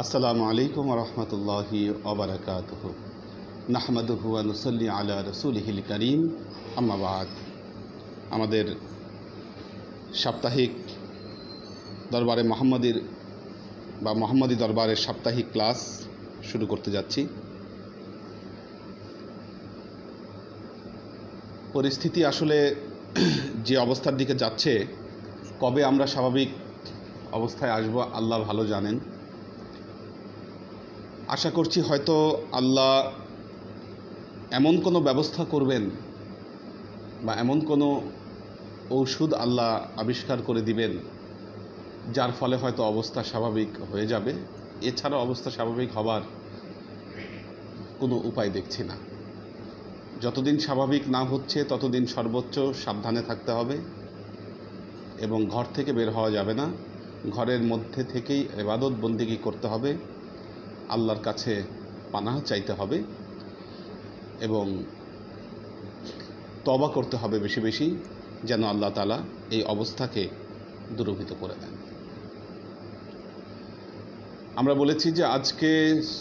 আসসালামু আলাইকুম রহমতুল্লাহি ওবারাকাতুহু নাহমাদুহু ওয়া নুসাল্লি আলা রাসূলিহিল কারীম আম্মা বাদ। আমাদের সাপ্তাহিক দরবারে মোহাম্মদী দরবারের সাপ্তাহিক ক্লাস শুরু করতে যাচ্ছি। পরিস্থিতি আসলে যে অবস্থার দিকে যাচ্ছে, কবে আমরা স্বাভাবিক অবস্থায় আসব আল্লাহ ভালো জানেন। আশা করছি হয়তো আল্লাহ এমন কোনো ব্যবস্থা করবেন বা এমন কোনো ঔষধ আল্লাহ আবিষ্কার করে দিবেন যার ফলে হয়তো অবস্থা স্বাভাবিক হয়ে যাবে। এছাড়া অবস্থা স্বাভাবিক হবার কোনো উপায় দেখছি না। যতদিন স্বাভাবিক না হচ্ছে ততদিন সর্বোচ্চ সাবধানে থাকতে হবে এবং ঘর থেকে বের হওয়া যাবে না। ঘরের মধ্যে থেকেই ইবাদত বন্দেগী করতে হবে, আল্লাহর কাছে পানাহ চাইতে হবে এবং তওবা করতে হবে বেশি বেশি, যেন আল্লাহ তাআলা এই অবস্থাকে দূরীভূত করে দেন। আমরা বলেছি যে আজকে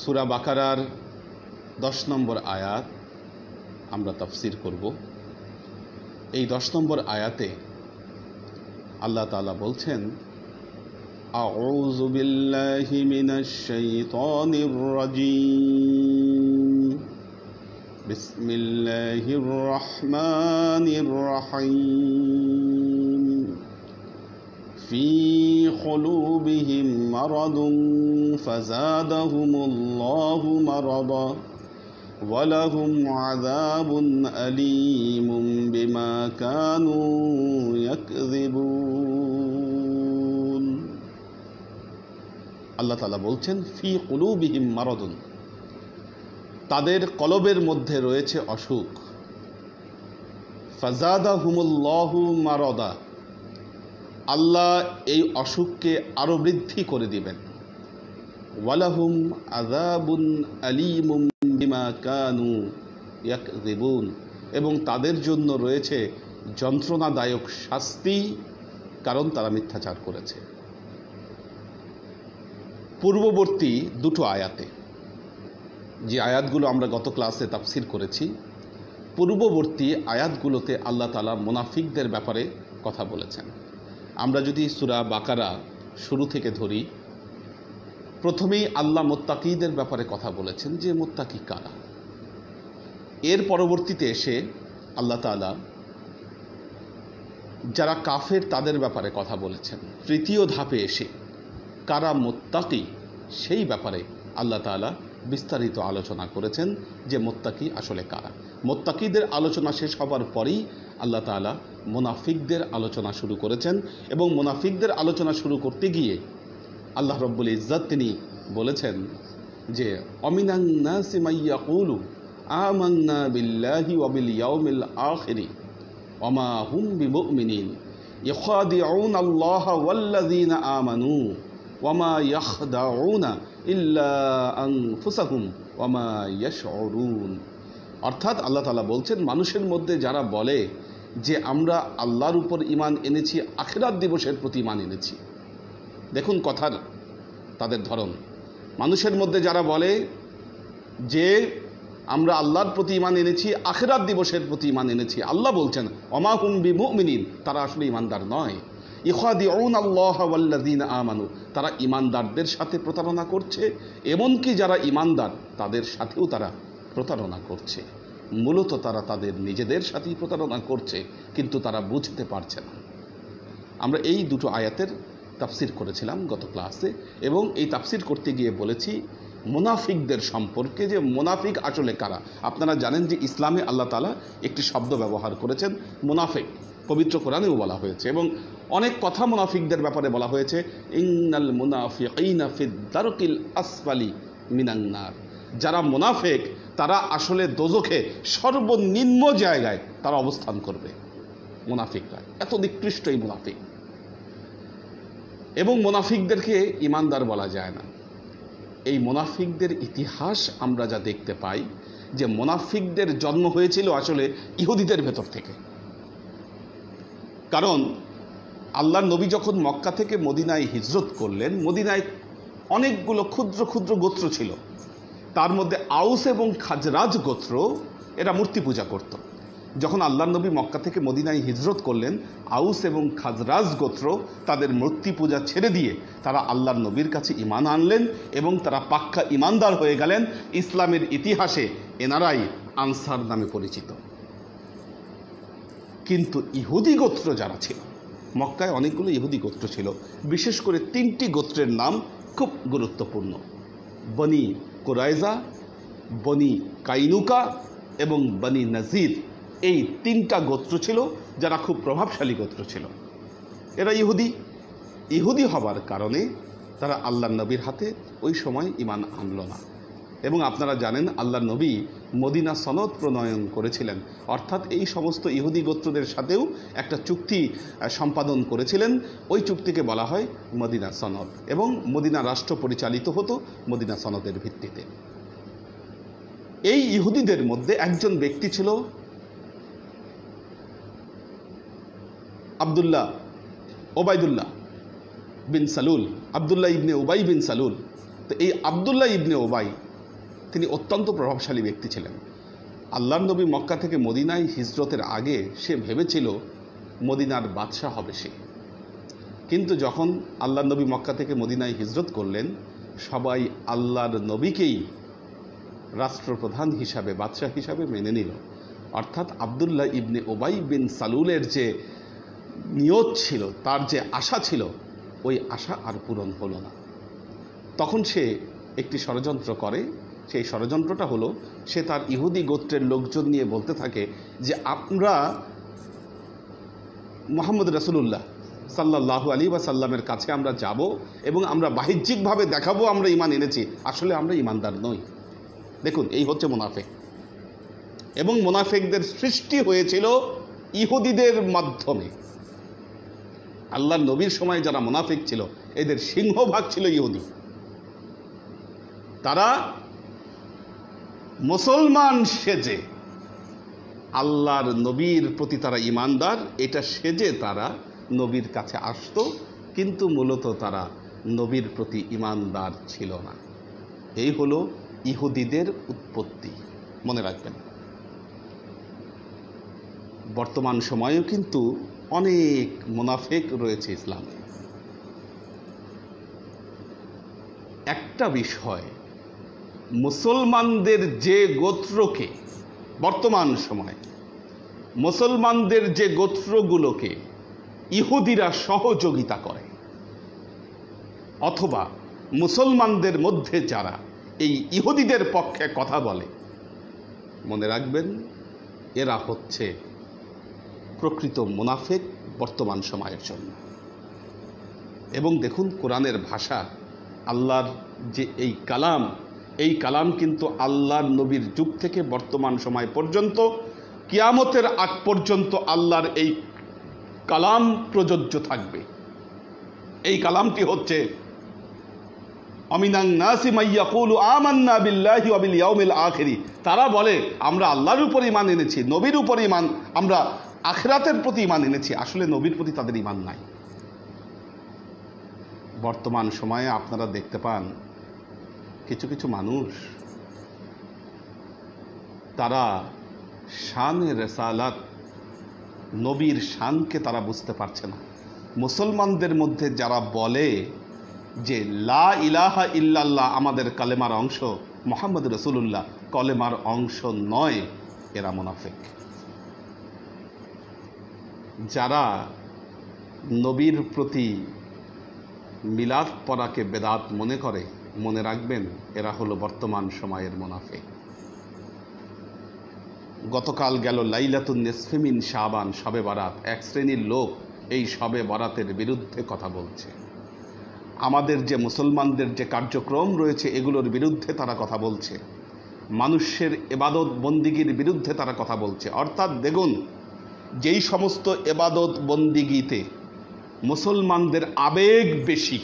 সূরা বাকারার 10 নম্বর আয়াত আমরা তাফসীর করব। এই 10 নম্বর আয়াতে আল্লাহ তাআলা বলছেন, আউযু বিল্লাহি মিনাশ শাইতানির রাজীম, বিসমিল্লাহির রহমানির রহিম, ফি কুলুবিহিম মারাদুন ফাযাদাহুমুল্লাহু মারাদা ওয়া লাহুম আযাবুন আলীমুম বিমা কানু ইয়াকযিবুন। আল্লাহ তাআলা বলছেন, ফি কুলুবিহিম মারাদুন, তাদের কলবের মধ্যে রয়েছে অসুখ। ফাযাদাহুমুল্লাহু মারাদা, আল্লাহ এই অসুখকে আরো বৃদ্ধি করে দিবেন। ওয়ালাহুম আযাবুন আলীমুম বিমা কানু ইয়াকযিবুন, এবং তাদের জন্য রয়েছে যন্ত্রণাদায়ক শাস্তি, কারণ তারা মিথ্যাচার করেছে। পূর্ববর্তী দুটো আয়াতে, যে আয়াতগুলো আমরা গত ক্লাসে তাফসীর করেছি, পূর্ববর্তী আয়াতগুলোতে আল্লাহ তাআলা মুনাফিকদের ব্যাপারে কথা বলেছেন। আমরা যদি সূরা বাকারা শুরু থেকে ধরি, প্রথমেই আল্লাহ মুত্তাকিদের ব্যাপারে কথা বলেছেন যে মুত্তাকি কারা। এর পরবর্তীতে এসে আল্লাহ তাআলা যারা কাফের তাদের ব্যাপারে কথা বলেছেন। তৃতীয় ধাপে এসে কারা মুত্তাকি সেই ব্যাপারে আল্লাহ তাআলা বিস্তারিত আলোচনা করেছেন যে মুত্তাকি আসলে কারা। মুত্তাকিদের আলোচনা শেষ হবার পরেই আল্লাহ তাআলা মুনাফিকদের আলোচনা শুরু করেছেন, এবং মুনাফিকদের আলোচনা শুরু করতে গিয়ে আল্লাহ রব্বুল ইজ্জত তিনি বলেছেন যে অমিনান নাসি মাইয়াকুলু আমান্না বিল্লাহি ওয়া বিল ইয়াউমিল আখিরি ওয়া মা হুম বিমুমিনিন ইখাদিউনা আল্লাহ ওয়াল্লাযীনা আমানু ওয়া মা ইয়াখদাউনা ইল্লা আনফুসাহুম ওয়া মা ইয়াশউরুন। অর্থাৎ আল্লাহ তাআলা বলছেন, মানুষের মধ্যে যারা বলে যে আমরা আল্লাহর উপর ঈমান এনেছি, আখিরাত দিবসের প্রতি ঈমান এনেছি। দেখুন কথার তাদের ধরন। মানুষের মধ্যে যারা বলে যে আমরা আল্লাহর প্রতি ঈমান এনেছি, আখিরাত দিবসের প্রতি ঈমান এনেছি, আল্লাহ বলছেন ওমা হুম বিমুমিনিন, তারা আসলে ঈমানদার নয়। ইখাদিউনা আল্লাহ ওয়াল্লাযীনা আমানু, তারা ঈমানদারদের সাথে প্রতারণা করছে, এমনকি যারা ঈমানদার তাদের সাথেও তারা প্রতারণা করছে। মূলত তারা তাদের নিজেদের সাথেই প্রতারণা করছে, কিন্তু তারা বুঝতে পারছে না। আমরা এই দুটো আয়াতের তাফসীর করেছিলাম গত ক্লাসে, এবং এই তাফসীর করতে গিয়ে বলেছি মুনাফিকদের সম্পর্কে, যে মুনাফিক আসলে কারা। আপনারা জানেন যে ইসলামে আল্লাহ তাআলা একটি শব্দ ব্যবহার করেছেন মুনাফিক, পবিত্র কোরআনেও বলা হয়েছে, এবং অনেক কথা মুনাফিকদের ব্যাপারে বলা হয়েছে। ইন্নাল মুনাফিকিনা ফিদ দারকিল আসফালি মিনান নার, যারা মুনাফিক তারা আসলে দোজখে সর্বনিম্ন জায়গায় তারা অবস্থান করবে। মুনাফিকরা এত নিকৃষ্ট এই মুনাফিক, এবং মুনাফিকদেরকে ঈমানদার বলা যায় না। এই মুনাফিকদের ইতিহাস আমরা যা দেখতে পাই, যে মুনাফিকদের জন্ম হয়েছিল আসলে ইহুদিদের ভেতর থেকে। কারণ আল্লাহর নবী যখন মক্কা থেকে মদিনায় হিজরত করলেন, মদিনায় অনেকগুলো ক্ষুদ্র ক্ষুদ্র গোত্র ছিল। তার মধ্যে আউস এবং খাজরাজ গোত্র এরা মূর্তি পূজা করত। যখন আল্লাহর নবী মক্কা থেকে মদিনায় হিজরত করলেন, আউস এবং খাজরাজ গোত্র তাদের মূর্তি পূজা ছেড়ে দিয়ে তারা আল্লাহর নবীর কাছে ঈমান আনলেন এবং তারা পাক্কা ঈমানদার হয়ে গেলেন। ইসলামের ইতিহাসে এনারাই আনসার নামে পরিচিত। কিন্তু ইহুদি গোত্র যারা ছিল, মক্কায় অনেকগুলো ইহুদি গোত্র ছিল, বিশেষ করে 3টি গোত্রের নাম খুব গুরুত্বপূর্ণ: বনি কুরাইজা, বনি কাইনুকা এবং বনি নাজির। এই 3টা গোত্র ছিল যারা খুব প্রভাবশালী গোত্র ছিল। এরা ইহুদি হবার কারণে তারা আল্লাহর নবীর হাতে ওই সময় ঈমান আনল না। এবং আপনারা জানেন আল্লাহর নবী মদিনা সনদ প্রণয়ন করেছিলেন, অর্থাৎ এই সমস্ত ইহুদি গোত্রদের সাথেও একটা চুক্তি সম্পাদন করেছিলেন। ওই চুক্তিকে বলা হয় মদিনা সনদ, এবং মদিনা রাষ্ট্র পরিচালিত হতো মদিনা সনদের ভিত্তিতে। এই ইহুদিদের মধ্যে একজন ব্যক্তি ছিল ওবায়দুল্লাহ বিন সালুল, আবদুল্লাহ ইবনে উবাই বিন সালুল। তো এই আবদুল্লাহ ইবনে উবাই তিনি অত্যন্ত প্রভাবশালী ব্যক্তি ছিলেন। আল্লাহর নবী মক্কা থেকে মদিনায় হিজরতের আগে সে ভেবেছিল মদিনার বাদশাহ হবে সে। কিন্তু যখন আল্লাহর নবী মক্কা থেকে মদিনায় হিজরত করলেন, সবাই আল্লাহর নবীকেই রাষ্ট্রপ্রধান হিসাবে, বাদশাহ হিসাবে মেনে নিল। অর্থাৎ আবদুল্লাহ ইবনে উবাই বিন সালুলের যে নিয়ত ছিল, তার যে আশা ছিল, ওই আশা আর পূরণ হলো না। তখন সে একটি ষড়যন্ত্র করে। সেই ষড়যন্ত্রটা হলো, সে তার ইহুদি গোত্রের লোকজন নিয়ে বলতে থাকে যে আমরা মুহাম্মদ রাসূলুল্লাহ সাল্লাল্লাহু আলাইহি ওয়াসাল্লামের কাছে আমরা যাব এবং আমরা বাহ্যিকভাবে দেখাবো আমরা ঈমান এনেছি, আসলে আমরা ঈমানদার নই। দেখুন, এই হচ্ছে মুনাফিক। এবং মুনাফিকদের সৃষ্টি হয়েছিল ইহুদিদের মাধ্যমে। আল্লাহর নবীর সময় যারা মুনাফিক ছিল, এদের সিংহভাগ ছিল ইহুদি। তারা মুসলমান সেজে আল্লাহর নবীর প্রতি তারা ঈমানদার, এটা সেজে তারা নবীর কাছে আসতো, কিন্তু মূলত তারা নবীর প্রতি ঈমানদার ছিল না। এই হলো ইহুদিদের উৎপত্তি, মনে রাখবেন। বর্তমান সময়েও কিন্তু অনেক মুনাফিক রয়েছে ইসলামে। একটা বিষয়, মুসলমানদের যে গোত্রকে, বর্তমান সময়ে মুসলমানদের যে গোত্রগুলোকে ইহুদিরা সহযোগিতা করে, অথবা মুসলমানদের মধ্যে যারা এই ইহুদিদের পক্ষে কথা বলে, মনে রাখবেন এরা হচ্ছে প্রকৃত মুনাফিক বর্তমান সময়ের জন্য। এবং দেখুন, কোরআনের ভাষা, আল্লাহর যে এই কালাম কিন্তু আল্লাহর নবীর যুগ থেকে বর্তমান সময় পর্যন্ত, কিয়ামতের আগ পর্যন্ত আল্লাহর এই কালাম প্রযোজ্য থাকবে। এই কালামটি হচ্ছে অমিনান নাসি মাইয়াকুলু আমান্না বিল্লাহি ওয়া বিল ইয়াউমিল আখির। তারা বলে আমরা আল্লাহর উপর ঈমান এনেছি, নবীর উপর ঈমান, আমরা আখিরাতের প্রতি ঈমান এনেছি, আসলে নবীর প্রতি তাদের ঈমান নাই। বর্তমান সময়ে আপনারা দেখতে পান কিছু কিছু মানুষ, তারা শানে রেসালাত, নবীর শানকে তারা বুঝতে পারছে না। মুসলমানদের মধ্যে যারা বলে যে লা ইলাহা ইল্লাল্লাহ আমাদের কালেমার অংশ, মুহাম্মদ রাসূলুল্লাহ কলেমার অংশ নয়, এরা মুনাফিক। যারা নবীর প্রতি মিলাদ পড়াকে বেদাত মনে করে, মনে রাখবেন এরা হলো বর্তমান সময়ের মুনাফিক। গতকাল গেল লাইলাতুন নিসফি মিন শাবান, শবে বারাত। এক শ্রেণীর লোক এই শবে বারাতের বিরুদ্ধে কথা বলছে। আমাদের যে মুসলমানদের যে কার্যক্রম রয়েছে এগুলোর বিরুদ্ধে তারা কথা বলছে। মানুষের ইবাদত বন্দিগির বিরুদ্ধে তারা কথা বলছে। অর্থাৎ দেখুন, যেই সমস্ত ইবাদত বন্দিগিতে মুসলমানদের আবেগ বেশি,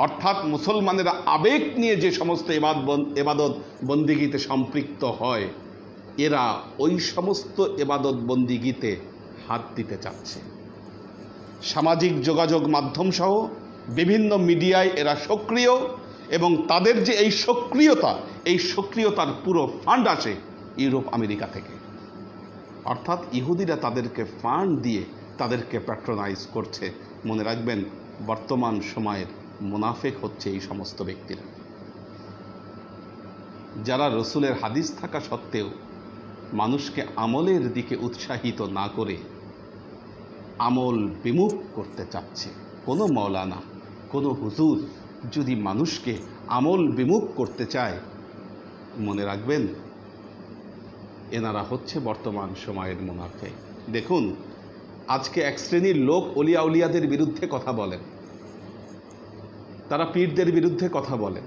অর্থাৎ মুসলমানেরা আবেগ নিয়ে যে সমস্ত ইবাদত বন্দিগিতে সম্পৃক্ত হয়, এরা ওই সমস্ত ইবাদত বন্দিগিতে হাত দিতে চাচ্ছে। সামাজিক যোগাযোগ মাধ্যম সহ বিভিন্ন মিডিয়ায় এরা সক্রিয় এবং তাদের যে এই সক্রিয়তার পুরো ফান্ড আসে ইউরোপ আমেরিকা থেকে। অর্থাৎ ইহুদিরা তাদেরকে ফান্ড দিয়ে তাদেরকে প্যাট্রোনাইজ করছে। মনে রাখবেন, বর্তমান সময়ের মুনাফিক হচ্ছে এই সমস্ত ব্যক্তিরা, যারা রসুলের হাদিস থাকা সত্ত্বেও মানুষকে আমলের দিকে উৎসাহিত না করে আমল বিমুখ করতে চাচ্ছে। কোনো মৌলানা, কোনো হুজুর যদি মানুষকে আমল বিমুখ করতে চায়, মনে রাখবেন এনারা হচ্ছে বর্তমান সময়ের মুনাফিক। দেখুন, আজকে এক শ্রেণীর লোক অলিয়া উলিয়াদের বিরুদ্ধে কথা বলেন, তারা পীরদের বিরুদ্ধে কথা বলেন।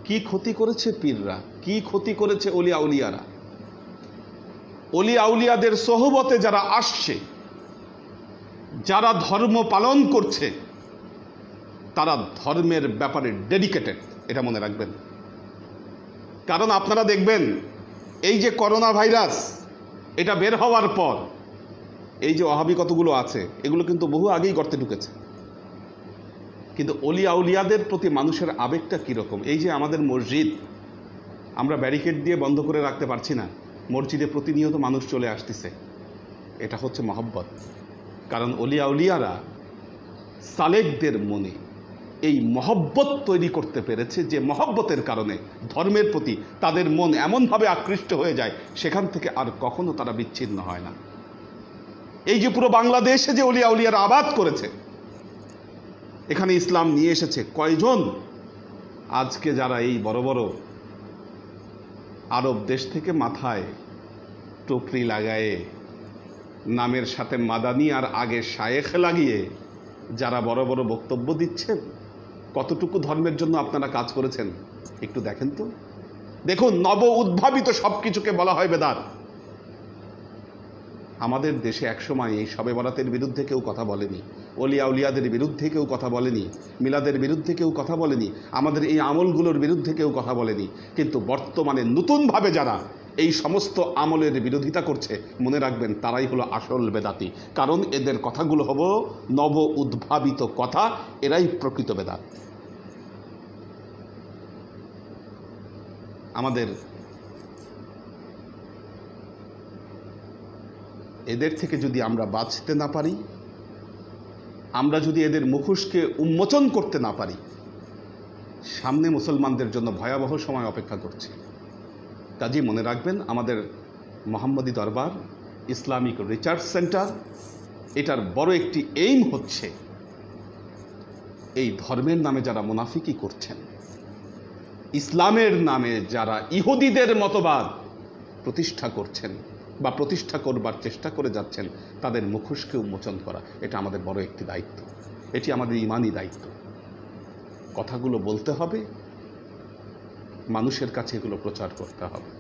কি ক্ষতি করেছে পীররা, কি ক্ষতি করেছে অলিয়া উলিয়ারা? অলিয়া উলিয়াদের সোহবতে যারা আসছে, যারা ধর্ম পালন করছে, তারা ধর্মের ব্যাপারে ডেডিকেটেড, এটা মনে রাখবেন। কারণ আপনারা দেখবেন, এই যে করোনা ভাইরাস এটা বের হওয়ার পর এই যে ওয়াহাবি কতগুলো আছে, এগুলো কিন্তু বহু আগেই গর্তে ঢুকেছে। কিন্তু অলিয়া উলিয়াদের প্রতি মানুষের আবেগটা কীরকম? এই যে আমাদের মসজিদ আমরা ব্যারিকেড দিয়ে বন্ধ করে রাখতে পারছি না, মসজিদে প্রতিনিয়ত মানুষ চলে আসতেছে, এটা হচ্ছে মহব্বত। কারণ অলিয়া উলিয়ারা সালেকদের মনে এই মহব্বত তৈরি করতে পেরেছে, যে মহব্বতের কারণে ধর্মের প্রতি তাদের মন এমনভাবে আকৃষ্ট হয়ে যায়, সেখান থেকে আর কখনো তারা বিচ্ছিন্ন হয় না। এই যে পুরো বাংলাদেশে যে অলিয়া উলিয়ারা আবাদ করেছে, এখানে ইসলাম নিয়ে এসেছে কয়জন? আজকে যারা এই বড় বড় আরব দেশ থেকে মাথায় টুকরি লাগায়ে, নামের সাথে মাদানি আর আগে শায়েখ লাগিয়ে যারা বড় বড় বক্তব্য দিচ্ছেন, কতটুকু ধর্মের জন্য আপনারা কাজ করেছেন একটু দেখেন তো। দেখুন, নব উদ্ভাবিত সব কিছুকে বলা হয় বেদাত। আমাদের দেশে একসময় এই শবে বরাতের বিরুদ্ধে কেউ কথা বলেনি, অলিয়া উলিয়াদের বিরুদ্ধে কেউ কথা বলেনি, মিলাদের বিরুদ্ধে কেউ কথা বলেনি, আমাদের এই আমলগুলোর বিরুদ্ধে কেউ কথা বলেনি। কিন্তু বর্তমানে নতুনভাবে যারা এই সমস্ত আমলের বিরোধিতা করছে, মনে রাখবেন তারাই হলো আসল বেদাতি। কারণ এদের কথাগুলো হলো নব উদ্ভাবিত কথা, এরাই প্রকৃত বেদাত। আমাদের এদের থেকে যদি আমরা বাঁচতে না পারি, আমরা যদি এদের মুখোশকে উন্মোচন করতে না পারি, সামনে মুসলমানদের জন্য ভয়াবহ সময় অপেক্ষা করছে। কাজেই মনে রাখবেন, আমাদের মোহাম্মদী দরবার ইসলামিক রিসার্চ সেন্টার, এটার বড় একটি এইম হচ্ছে এই ধর্মের নামে যারা মুনাফিকি করছেন, ইসলামের নামে যারা ইহুদিদের মতবাদ প্রতিষ্ঠা করছেন বা প্রতিষ্ঠা করবার চেষ্টা করে যাচ্ছেন, তাদের মুখোশকে উন্মোচন করা, এটা আমাদের বড় একটি দায়িত্ব। এটি আমাদের ইমানি দায়িত্ব। কথাগুলো বলতে হবে, মানুষের কাছে এগুলো প্রচার করতে হবে,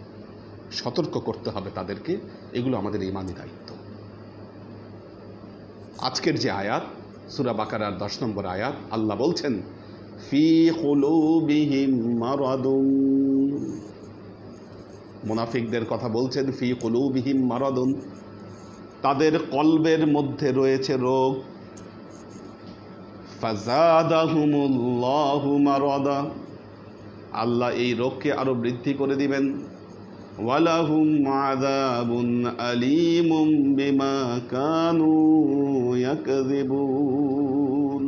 সতর্ক করতে হবে তাদেরকে, এগুলো আমাদের ইমানি দায়িত্ব। আজকের যে আয়াত, সূরা বাকারার 10 নম্বর আয়াত, আল্লাহ বলছেন ফি কুলুবিহিম মারাদুন, মুনাফিকদের কথা বলছেন, ফি কুলুবিহিম মারাদুন, তাদের কলবের মধ্যে রয়েছে রোগ। ফাযাদাহুমুল্লাহু মারাদা, আল্লাহ এই রোগকে আরো বৃদ্ধি করে দিবেন। ওয়ালাহুম আযাবুন আলীমুম বিমা কানু ইয়াকযিবুন,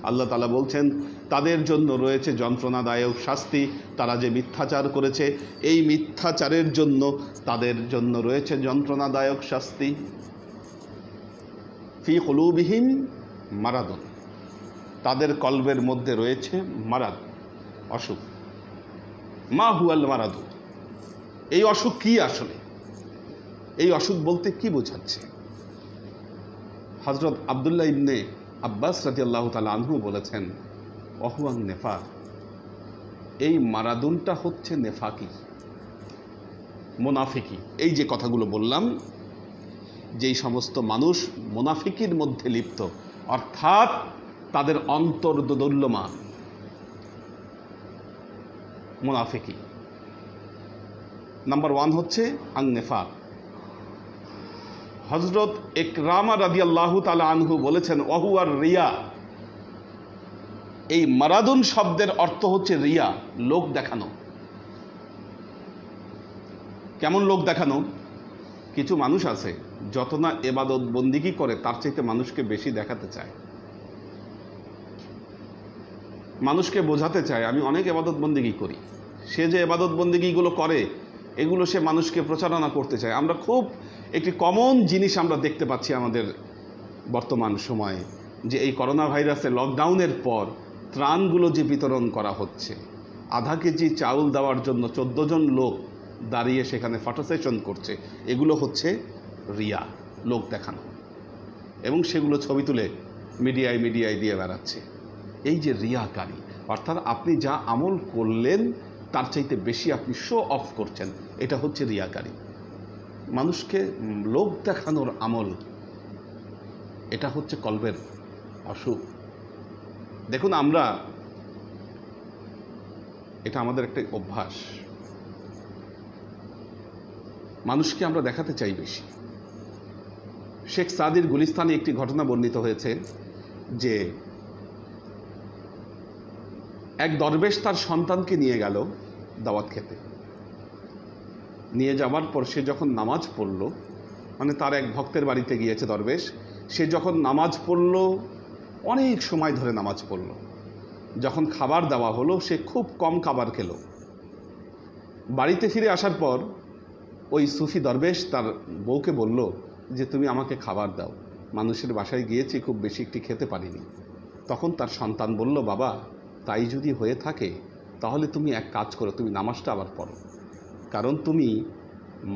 আল্লাহ তাআলা বলছেন তাদের জন্য রয়েছে যন্ত্রণাদায়ক শাস্তি। তারা যে মিথ্যাচার করেছে, এই মিথ্যাচারের জন্য তাদের জন্য রয়েছে যন্ত্রণাদায়ক শাস্তি। ফি কুলুবিহিম মারাদুন, তাদের কলবের মধ্যে রয়েছে মারাদ, অসুখ। মা হুয়াল মারাদু, এই অসুখ কি আসলে? এই অসুখ বলতে কি বোঝাচ্ছে? হযরত আব্দুল্লাহ ইবনে আব্বাস রাদিয়াল্লাহু তাআলা আনহু বলেছেন, ওয়াহুয়ান নেফাক, এই মারাদুনটা হচ্ছে নেফাকি, মুনাফিকি। এই যে কথাগুলো বললাম, যেই সমস্ত মানুষ মুনাফিকির মধ্যে লিপ্ত, অর্থাৎ তাদের অন্তর দোদুল্যমান, মুনাফিকি। নাম্বার 1 হচ্ছে আন-নিফাক। হযরত ইকরামা রাদিয়াল্লাহু তাআলা আনহু বলেছেন, ওয়াহুয়ার রিয়া, এই মারাদুন শব্দের অর্থ হচ্ছে রিয়া, লোক দেখানো। কেমন লোক দেখানো? কিছু মানুষ আছে যত না ইবাদত বন্দিগি করে তার চাইতে মানুষকে বেশি দেখাতে চায়, মানুষকে বোঝাতে চায় আমি অনেক ইবাদত বন্দিগি করি। সে যে ইবাদত বন্দিগিগুলো করে এগুলো সে মানুষকে প্রচারণা করতে চায়। আমরা খুব একটি কমন জিনিস আমরা দেখতে পাচ্ছি আমাদের বর্তমান সময়ে, যে এই করোনা ভাইরাসের লকডাউনের পর ত্রাণগুলো যে বিতরণ করা হচ্ছে, আধা কেজি চাউল দেওয়ার জন্য 14 জন লোক দাঁড়িয়ে সেখানে ফটো সেশন করছে, এগুলো হচ্ছে রিয়া, লোক দেখানো, এবং সেগুলো ছবি তুলে মিডিয়ায় দিয়ে বেড়াচ্ছে। এই যে রিয়াকারী, অর্থাৎ আপনি যা আমল করলেন তার চাইতে বেশি আপনি শো অফ করছেন, এটা হচ্ছে রিয়াকারী। মানুষকে লোক দেখানোর আমল, এটা হচ্ছে কলবের অসুখ। দেখুন, আমরা এটা আমাদের একটা অভ্যাস, মানুষকে আমরা দেখাতে চাই বেশি। শেখ সাদির গুলিস্তানে একটি ঘটনা বর্ণিত হয়েছে যে এক দরবেশ তার সন্তানকে নিয়ে গেল দাওয়াত খেতে। নিয়ে যাওয়ার পর সে যখন নামাজ পড়ল, মানে তার এক ভক্তের বাড়িতে গিয়েছে দরবেশ, সে যখন নামাজ পড়ল, অনেক সময় ধরে নামাজ পড়ল। যখন খাবার দেওয়া হলো সে খুব কম খাবার খেলো। বাড়িতে ফিরে আসার পর ওই সুফি দরবেশ তার বউকে বলল যে তুমি আমাকে খাবার দাও, মানুষের বাসায় গিয়েছি, খুব বেশি একটি খেতে পারিনি। তখন তার সন্তান বলল, বাবা তাই যদি হয়ে থাকে তাহলে তুমি এক কাজ করো, তুমি নামাজটা আবার পড়ো, কারণ তুমি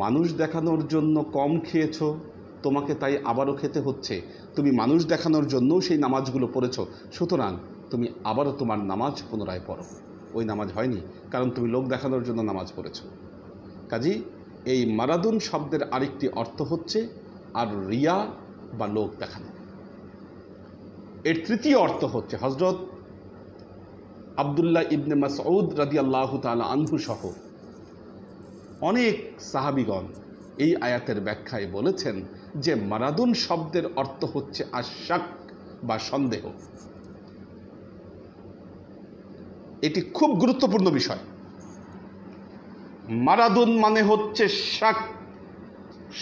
মানুষ দেখানোর জন্য কম খেয়েছো, তোমাকে তাই আবারও খেতে হচ্ছে। তুমি মানুষ দেখানোর জন্যও সেই নামাজগুলো পড়েছো, সুতরাং তুমি আবারও তোমার নামাজ পুনরায় পড়ো। ওই নামাজ হয়নি, কারণ তুমি লোক দেখানোর জন্য নামাজ পড়েছো। কাজী এই মারাদুন শব্দের আরেকটি অর্থ হচ্ছে আর রিয়া বা লোক দেখানো। এর তৃতীয় অর্থ হচ্ছে হযরত আব্দুল্লাহ ইবনে মাসউদ রাদিয়াল্লাহু তাআলা আনহু সহ অনেক সাহাবীগণ এই আয়াতের ব্যাখ্যায় বলেছেন যে মারাদুন শব্দের অর্থ হচ্ছে আশাক বা সন্দেহ। এটি খুব গুরুত্বপূর্ণ বিষয়। মারাদুন মানে হচ্ছে শাক,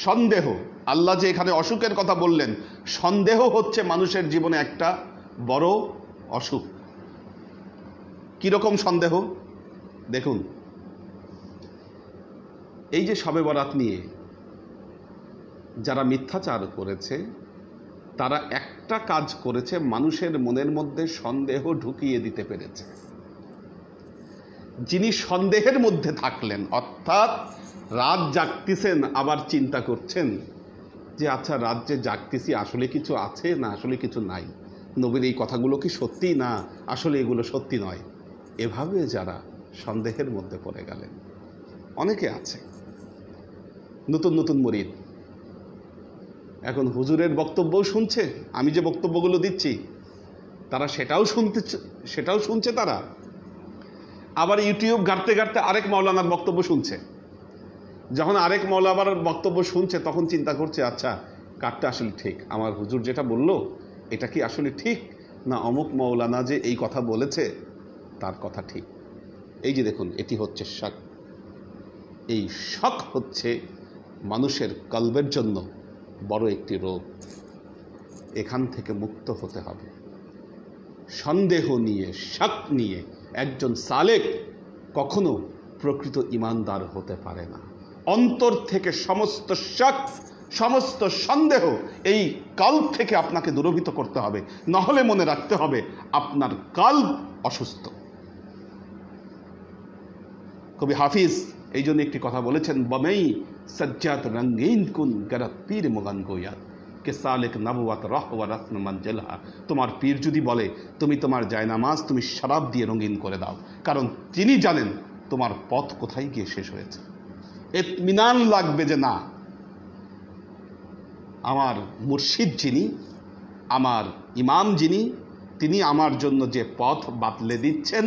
সন্দেহ। আল্লাহ যে এখানে অসুখের কথা বললেন, সন্দেহ হচ্ছে মানুষের জীবনে একটা বড় অসুখ। কিরকম সন্দেহ? দেখুন, এই যে শবে বরাত নিয়ে যারা মিথ্যাচার করেছে, তারা একটা কাজ করেছে, মানুষের মনের মধ্যে সন্দেহ ঢুকিয়ে দিতে পেরেছে। যিনি সন্দেহের মধ্যে থাকলেন, অর্থাৎ রাত জাগতেছেন আবার চিন্তা করছেন যে আচ্ছা রাত যে জাগতেছি আসলে কিছু আছে না আসলে কিছু নাই, নবীর এই কথাগুলো কি সত্যি না আসলে এগুলো সত্যি নয়, এভাবে যারা সন্দেহের মধ্যে পড়ে গেলেন। অনেকে আছে নতুন নতুন মুরিদ, এখন হুজুরের বক্তব্যও শুনছে, আমি যে বক্তব্যগুলো দিচ্ছি তারা সেটাও শুনছে তারা, আবার ইউটিউব ঘাঁটতে ঘাঁটতে আরেক মাওলানার বক্তব্য শুনছে। যখন আরেক মাওলানার বক্তব্য শুনছে তখন চিন্তা করছে আচ্ছা কারটা আসলে ঠিক, আমার হুজুর যেটা বললো এটা কি আসলে ঠিক, না অমুক মাওলানা যে এই কথা বলেছে তার কথা ঠিক। এই যে দেখুন, এটি হচ্ছে শক। এই শক হচ্ছে মানুষের কলবের জন্য বড় একটি রোগ। এখান থেকে মুক্ত হতে হবে। সন্দেহ নিয়ে, শক নিয়ে একজন সালেক কখনো প্রকৃত ইমানদার হতে পারে না। অন্তর থেকে সমস্ত শক, সমস্ত সন্দেহ এই কাল্ব থেকে আপনাকে দূরীভূত করতে হবে, নাহলে মনে রাখতে হবে আপনার কাল্ব অসুস্থ। কবি হাফিজ এই জন্য একটি কথা বলেছেন, বমেই সজ্জাত রঙ্গিন কুন গরত পীর মুগান গোয়াত কে সালেক নবুয়াত রাহ ওয়া রাসম মঞ্জিলহা। তোমার পীর যদি বলে তুমি তোমার জায়নামাজ তুমি শরাব দিয়ে রঙিন করে দাও, কারণ তিনি জানেন তোমার পথ কোথায় গিয়ে শেষ হয়েছে। ইতমিনান লাগবে যে না, আমার মুর্শিদ যিনি, আমার ইমাম যিনি, তিনি আমার জন্য যে পথ বাতলে দিচ্ছেন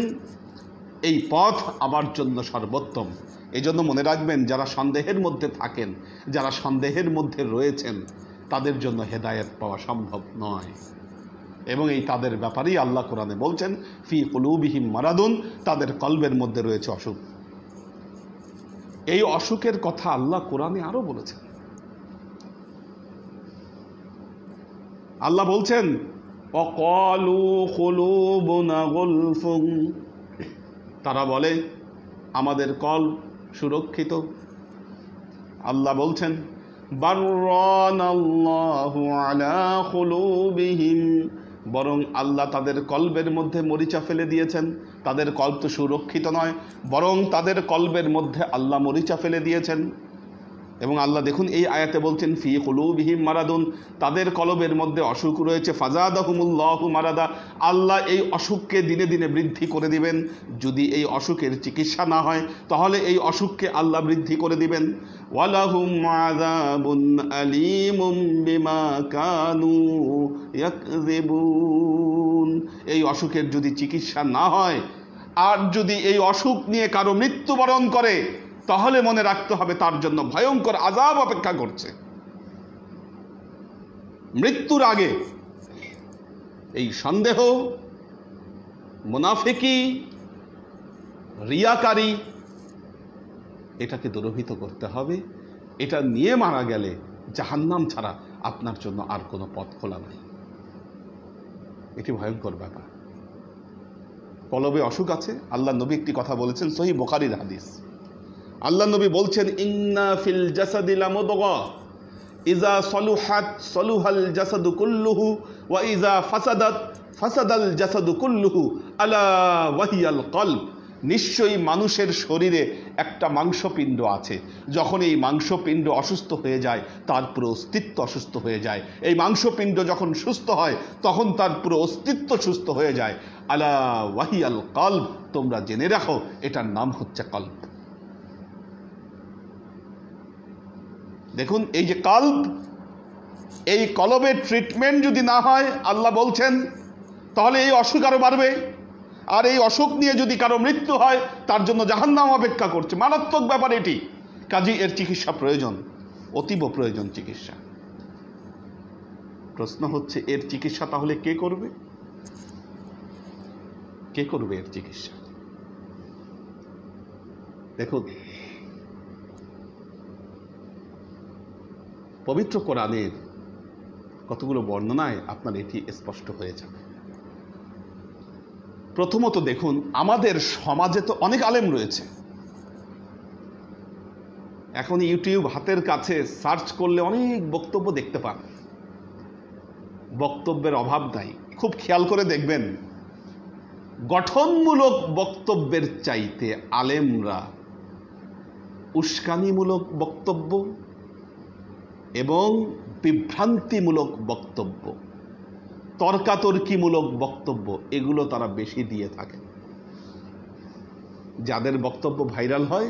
এই পথ আমার জন্য সর্বোত্তম। এই জন্য মনে রাখবেন, যারা সন্দেহের মধ্যে থাকেন, যারা সন্দেহের মধ্যে রয়েছেন, তাদের জন্য হেদায়েত পাওয়া সম্ভব নয়। এবং এই তাদের ব্যাপারেই আল্লাহ কোরআনে বলছেন ফি কুলুবিহিম মারাদুন, তাদের কলবের মধ্যে রয়েছে অসুখ। এই অসুখের কথা আল্লাহ কোরআনে আরো বলেছেন। আল্লাহ বলছেন অকালু কুলুবুনা গুলফুন, তারা বলে আমাদের কলব সুরক্ষিত। আল্লাহ বলছেন বাররানাল্লাহু আলা কুলুবিহিম, বরং আল্লাহ তাদের কলবের মধ্যে মরিচা ফেলে দিয়েছেন। তাদের কলব তো সুরক্ষিত নয়, বরং তাদের কলবের মধ্যে আল্লাহ মরিচা ফেলে দিয়েছেন। এবং আল্লাহ দেখুন এই আয়াতে বলছেন ফি কুলুবিহিম মারাদুন, তাদের কলবের মধ্যে অসুখ রয়েছে। ফাজাদাহুমুল্লাহু মারাদা, আল্লাহ এই অসুখকে দিনে দিনে বৃদ্ধি করে দিবেন। যদি এই অসুখের চিকিৎসা না হয় তাহলে এই অসুখকে আল্লাহ বৃদ্ধি করে দিবেন। ওয়ালাহুম আযাবুন আলীমুম বিমা কানু ইয়াকযিবুন, এই অসুখের যদি চিকিৎসা না হয় আর যদি এই অসুখ নিয়ে কারো মৃত্যুবরণ করে তাহলে মনে রাখতে হবে তার জন্য ভয়ঙ্কর আযাব অপেক্ষা করছে। মৃত্যুর আগে এই সন্দেহ, মুনাফিকি, রিয়াকারী, এটাকে দূরীভূত করতে হবে। এটা নিয়ে মারা গেলে জাহান্নাম ছাড়া আপনার জন্য আর কোনো পথ খোলা নাই। এটি ভয়ঙ্কর ব্যাপার। কলবে অসুখ আছে। আল্লাহ নবী একটি কথা বলেছেন, সহিহ বুখারীর হাদিস। আল্লাহ নবী বলছেন ইন্না ফিল জাসাদি লামুদগা ইজা সলুহাত সলুহাল জাসাদু কুল্লুহু ওয়া ইজা ফাসাদাত ফাসাদাল জাসাদু কুল্লুহু আলা ওয়াহিয়াল কলব, নিশ্চয়ই মানুষের শরীরে একটা মাংসপিণ্ড আছে। যখন এই মাংসপিণ্ড অসুস্থ হয়ে যায় তার পুরো অস্তিত্ব অসুস্থ হয়ে যায়। এই মাংসপিণ্ড যখন সুস্থ হয় তখন তার পুরো অস্তিত্ব সুস্থ হয়ে যায়। আলা ওয়াহিয়াল কলব, তোমরা জেনে রাখো এটার নাম হচ্ছে কলব। দেখুন এই যে কলব, এই কলবের ট্রিটমেন্ট যদি না হয় আল্লাহ বলছেন তাহলে এই অসুখ আরো বাড়বে। আর এই অসুখ নিয়ে যদি কারো মৃত্যু হয় তার জন্য জাহান্নাম অপেক্ষা করছে। মারাত্মক ব্যাপার এটি। কাজেই এর চিকিৎসা প্রয়োজন, অতীব প্রয়োজন চিকিৎসা। প্রশ্ন হচ্ছে এর চিকিৎসা তাহলে কে করবে? কে করবে এর চিকিৎসা? দেখুন পবিত্র কোরআনের কতগুলো বর্ণনায় আপনার এটি স্পষ্ট হয়ে যাবে। প্রথমত দেখুন আমাদের সমাজে তো অনেক আলেম রয়েছে। এখন ইউটিউব হাতের কাছে, সার্চ করলে অনেক বক্তব্য দেখতে পান। বক্তব্যের অভাব নাই। খুব খেয়াল করে দেখবেন গঠনমূলক বক্তব্যের চাইতে আলেমরা উস্কানিমূলক বক্তব্য এবং বিভ্রান্তিমূলক বক্তব্য, তর্কাতর্কিমূলক বক্তব্য, এগুলো তারা বেশি দিয়ে থাকে। যাদের বক্তব্য ভাইরাল হয়,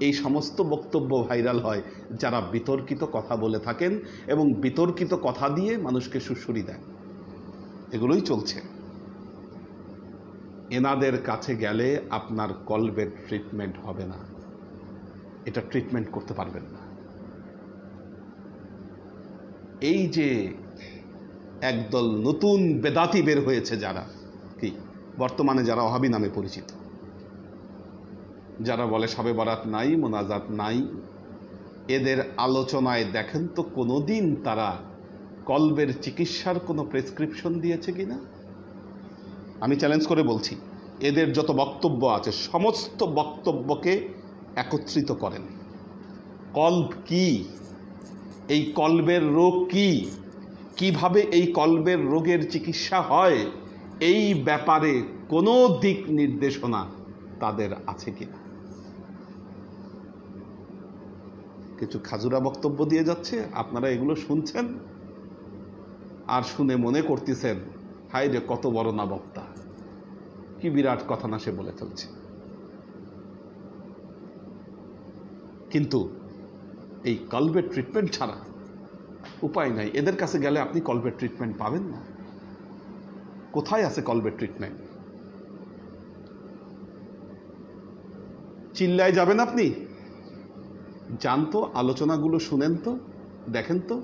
এই সমস্ত বক্তব্য ভাইরাল হয় যারা বিতর্কিত কথা বলে থাকেন এবং বিতর্কিত কথা দিয়ে মানুষকে সুড়সুড়ি দেয়। এগুলোই চলছে। এনাদের কাছে গেলে আপনার কলবের ট্রিটমেন্ট হবে না, এটা ট্রিটমেন্ট করতে পারবেন না। এই যে একদল নতুন বেদাতি বের হয়েছে, যারা কি বর্তমানে যারা ওহাবী নামে পরিচিত, যারা বলে শবে বরাত নাই, মোনাজাত নাই, এদের আলোচনায় দেখেন তো কোনোদিন তারা কলবের চিকিৎসার কোনো প্রেসক্রিপশন দিয়েছে কিনা? আমি চ্যালেঞ্জ করে বলছি, এদের যত বক্তব্য আছে সমস্ত বক্তব্যকে একত্রিত করেন। কলব কি, এই কলবের রোগ কি, কিভাবে এই কলবের রোগের চিকিৎসা হয়, এই ব্যাপারে কোনো দিক নির্দেশনা তাদের আছে কিনা? কিছু খাজুরা বক্তব্য দিয়ে যাচ্ছে, আপনারা এগুলো শুনছেন আর শুনে মনে করতেছেন হায় রে কত বড় না বক্তা, কি বিরাট কথা না সে বলে ফেলছে। কিন্তু এই কলবের ট্রিটমেন্ট ছাড়া উপায় নাই। এদের কাছে গেলে আপনি কলবের ট্রিটমেন্ট পাবেন না। কোথায় আছে কলবের ট্রিটমেন্ট? চিল্লায় যাবেন আপনি? যান তো, আলোচনাগুলো শুনেন তো, দেখেন তো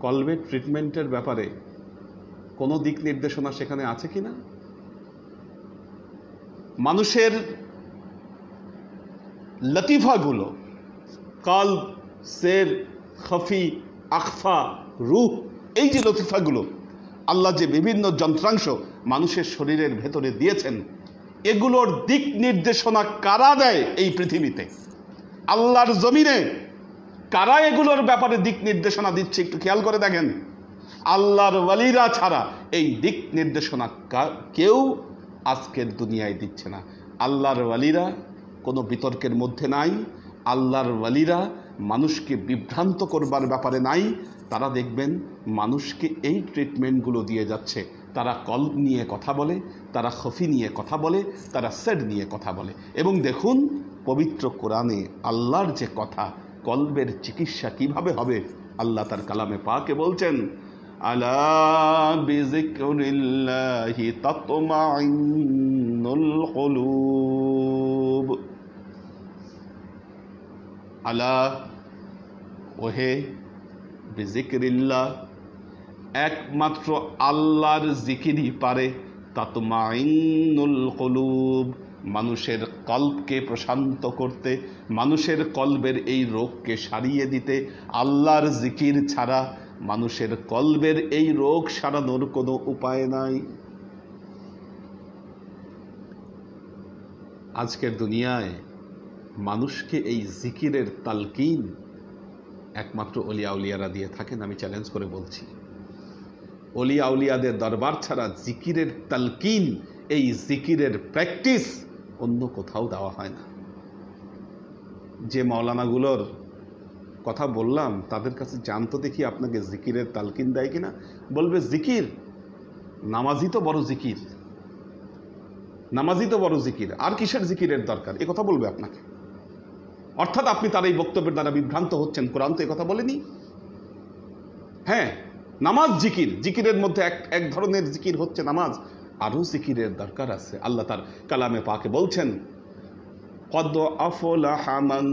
কলবের ট্রিটমেন্টের ব্যাপারে কোনো দিক নির্দেশনা সেখানে আছে কিনা? মানুষের লতিফাগুলো, কলব, সের, খফি, আখফা, রূহ, এই যে লতিফাগুলো আল্লাহ যে বিভিন্ন যন্ত্রাংশ মানুষের শরীরের ভেতরে দিয়েছেন, এগুলোর দিক নির্দেশনা কারা দেয় এই পৃথিবীতে? আল্লাহর জমিনে কারা এগুলোর ব্যাপারে দিক নির্দেশনা দিচ্ছে একটু খেয়াল করে দেখেন। আল্লাহর ওয়ালিরা ছাড়া এই দিক নির্দেশনা কেউ আজকের দুনিয়ায় দিচ্ছে না। আল্লাহর ওয়ালিরা কোনো বিতর্কের মধ্যে নাই। আল্লাহর ওয়ালিরা মানুষকে বিভ্রান্ত করবার ব্যাপারে নাই। তারা দেখবেন মানুষকে এই ট্রিটমেন্টগুলো দিয়ে যাচ্ছে। তারা কলব নিয়ে কথা বলে, তারা খফি নিয়ে কথা বলে, তারা সেড নিয়ে কথা বলে। এবং দেখুন পবিত্র কোরআনে আল্লাহর যে কথা, কলবের চিকিৎসা কিভাবে হবে, আল্লাহ তার কালামে পাকে বলছেন, আলা বিযিকরিল্লাহি তাতমাইন্নুল কুলুব। আলা, ওহে, বিযিকরিল্লাহ, একমাত্র আল্লাহর জিকিরই পারে তাতমাইন্নুল কুলুব, মানুষের কলবকে প্রশান্ত করতে, মানুষের কলবের এই রোগকে সারিয়ে দিতে। আল্লাহর জিকির ছাড়া মানুষের কলবের এই রোগ সারানোর কোনো উপায় নাই। আজকের দুনিয়ায় মানুষকে এই জিকিরের তালকিন একমাত্র ওলিয়া উলিয়ারা দিয়ে থাকেন। আমি চ্যালেঞ্জ করে বলছি, ওলিয়া উলিয়াদের দরবার ছাড়া জিকিরের তালকিন, এই জিকিরের প্র্যাকটিস অন্য কোথাও দেওয়া হয় না। যে মাওলানাগুলোর কথা বললাম তাদের কাছে জানতো দেখি আপনাকে জিকিরের তালকিন দেয় কিনা। বলবে জিকির, নামাজি তো বড় জিকির, নামাজি তো বড় জিকির, আর কিসের জিকিরের দরকার, এ কথা বলবে আপনাকে। অর্থাৎ আপনি তার এই বক্তব্যের দ্বারা বিভ্রান্ত হচ্ছেন। কোরআন তো এ কথা বলেনি। হ্যাঁ, নামাজ জিকির, জিকিরের মধ্যে এক ধরনের জিকির হচ্ছে নামাজ। আরও জিকিরের দরকার আছে। আল্লাহ তার কালামে পাকে বলছেন, কদ আফলাহা মান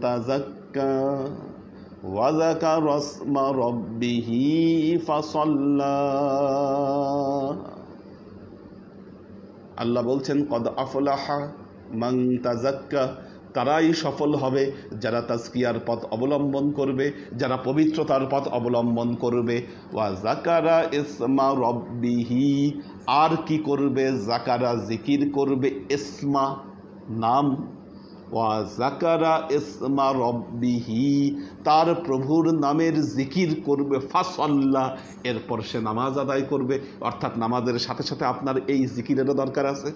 তাযাক্কা ওয়া যাকারা ইসমা রাব্বিহি ফাসাল্লা। আল্লাহ বলছেন, কদ আফলাহা মান তাযাক্কা, তারাই সফল হবে যারা তাজকিয়ার পথ অবলম্বন করবে, যারা পবিত্রতার পথ অবলম্বন করবে। ওয়া যাকারা ইসমা রাব্বিহি, আর কি করবে? যাকারা, জিকির করবে, ইসমা, নাম, ওয়া যাকারা ইসমা রাব্বিহি, তার প্রভুর নামের জিকির করবে, ফাসাল্লা, এরপর সে নামাজ আদায় করবে। অর্থাৎ নামাজের সাথে সাথে আপনার এই জিকিরেরও দরকার আছে।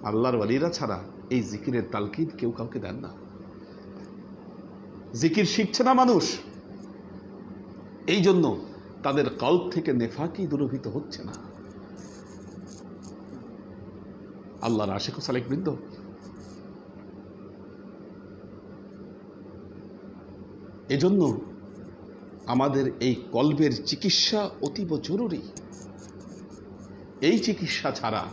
আল্লাহর ওয়ালিরা ছাড়া এই জিকিরের তালকিদ কেউ কাউকে দেন না। জিকির শিখছে না মানুষ, এই জন্য তাদের কলব থেকে নেফাকি দূরভূত হচ্ছে না। আল্লাহর আশিক ও সালেক বৃন্দ, এজন্য আমাদের এই কলবের চিকিৎসা অতীব জরুরি। এই চিকিৎসা ছাড়া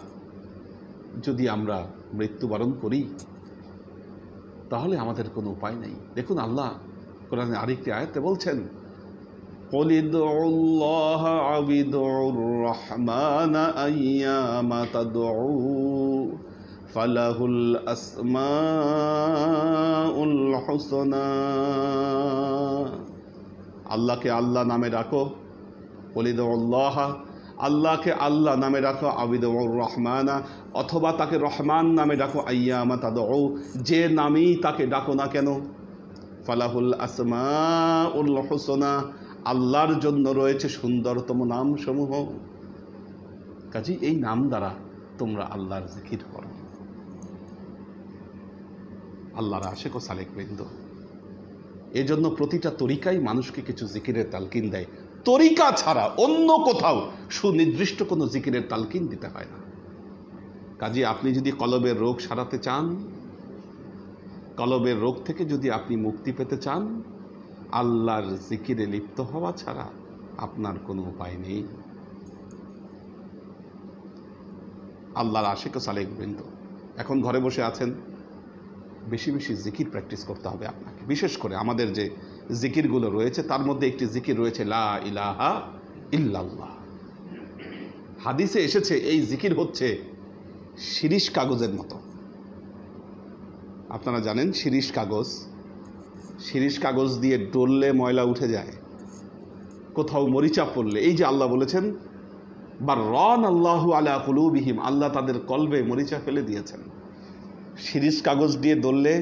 যদি আমরা মৃত্যুবরণ করি তাহলে আমাদের কোনো উপায় নেই। দেখুন আল্লাহ কোরআনে আরেকটি আয়াতে বলছেন, قُلِ ادْعُوا اللَّهَ أَوِ ادْعُوا الرَّحْمَنَ أَيَّامَ تَدْعُوا فَلَهُ الْأَسْمَاءُ الْحُسْنَى। আল্লাহকে আল্লাহ নামে ডাকো, قُلِ ادْعُوا اللَّهَ, আল্লাহকে আল্লাহ নামে ডাকো, আবিদুর রহমানা, অথবা তাকে রহমান নামে ডাকো, আইয়ামা তাদউ, যে নামেই তাকে ডাকো না কেন, ফালাহুল আসমাউল হুসনা, আল্লাহর জন্য রয়েছে সুন্দরতম নাম সমূহ। কাজেই এই নাম দ্বারা তোমরা আল্লাহর জিকির করো। আল্লাহর আশিক ও সালেক বৃন্দ, এজন্য প্রতিটা তরিকাই মানুষকে কিছু জিকিরের তালকিন দেয়। তরিকা ছাড়া অন্য কোথাও সুনির্দিষ্ট কোনো জিকিরের তালকিন দিতে হয় না। কাজে আপনি যদি কলবের রোগ সারাতে চান, কলবের রোগ থেকে যদি আপনি মুক্তি পেতে চান, আল্লাহর জিকিরে লিপ্ত হওয়া ছাড়া আপনার কোনো উপায় নেই। আল্লাহর আশিক ও সালেক বৃন্দ, এখন ঘরে বসে আছেন, বেশি বেশি জিকির প্র্যাকটিস করতে হবে আপনাকে। বিশেষ করে আমাদের যে জিকিরগুলো রয়েছে তার মধ্যে একটি জিকির রয়েছে লা ইলাহা ইল্লাল্লাহ। হাদিসে এসেছে এই জিকির হচ্ছে শিরিষ কাগজের মতো। আপনারা জানেন শিরিষ কাগজ দিয়ে ডললে ময়লা উঠে যায়, কোথাও মরিচা পড়লে, এই যে আল্লাহ বলেছেন বা রন আল্লাহু আলা কুলুবিহিম, আল্লাহ তাদের কলবে মরিচা ফেলে দিয়েছেন। শিরিষ কাগজ দিয়ে ডললে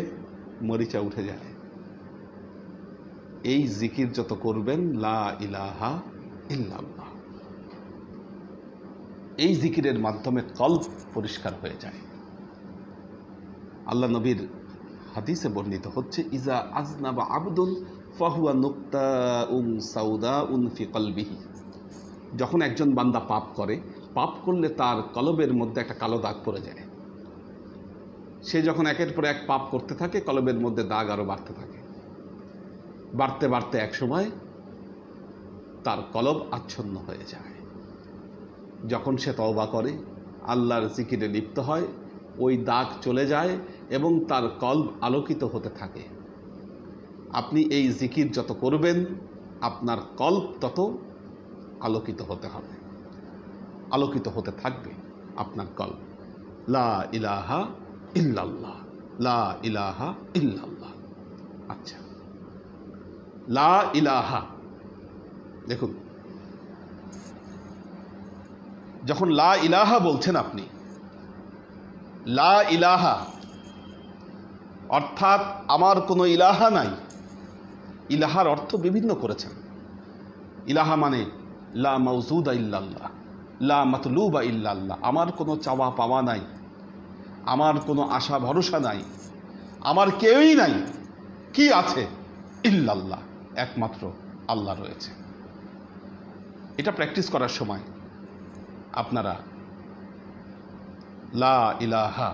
মরিচা উঠে যায়। এই জিকির যত করবেন লা ইলাহা ইল্লাল্লাহ, এই জিকিরের মাধ্যমে কলব পরিষ্কার হয়ে যায়। আল্লাহ নবীর হাদিসে বর্ণিত হচ্ছে ইজা আজনাবা আবদুন ফাহুয়া নুক্তাউন সাউদাউন ফি কলবিহি, যখন একজন বান্দা পাপ করলে তার কলবের মধ্যে একটা কালো দাগ পড়ে যায়। সে যখন একের পর এক পাপ করতে থাকে কলবের মধ্যে দাগ আরো বাড়তে থাকে, বাড়তে বাড়তে এক সময় তার কলব আচ্ছন্ন হয়ে যায়। যখন সে তওবা করে, আল্লাহর জিকিরে লিপ্ত হয়, ওই দাগ চলে যায় এবং তার কলব আলোকিত হতে থাকে। আপনি এই জিকির যত করবেন আপনার কলব তত আলোকিত হতে হবে, আলোকিত হতে থাকবে আপনার কলব। লা ইলাহা ইল্লাল্লাহ, লা ইলাহা ইল্লাল্লাহ। আচ্ছা, লা ইলাহা, দেখুন যখন লা ইলাহা বলছেন আপনি, লা ইলাহা অর্থাৎ আমার কোনো ইলাহা নাই। ইলাহার অর্থ বিভিন্ন করেছেন। ইলাহা মানে লা মাউজুদা ইল্লাল্লাহ, লা মাতলুবা ইল্লাল্লাহ, আমার কোনো চাওয়া পাওয়া নাই, আমার কোনো আশা ভরসা নাই, আমার কেউই নাই। কি আছে? ইল্লাল্লাহ, একমাত্র আল্লাহ রয়েছে। এটা প্র্যাকটিস করার সময় আপনারা লা ইলাহা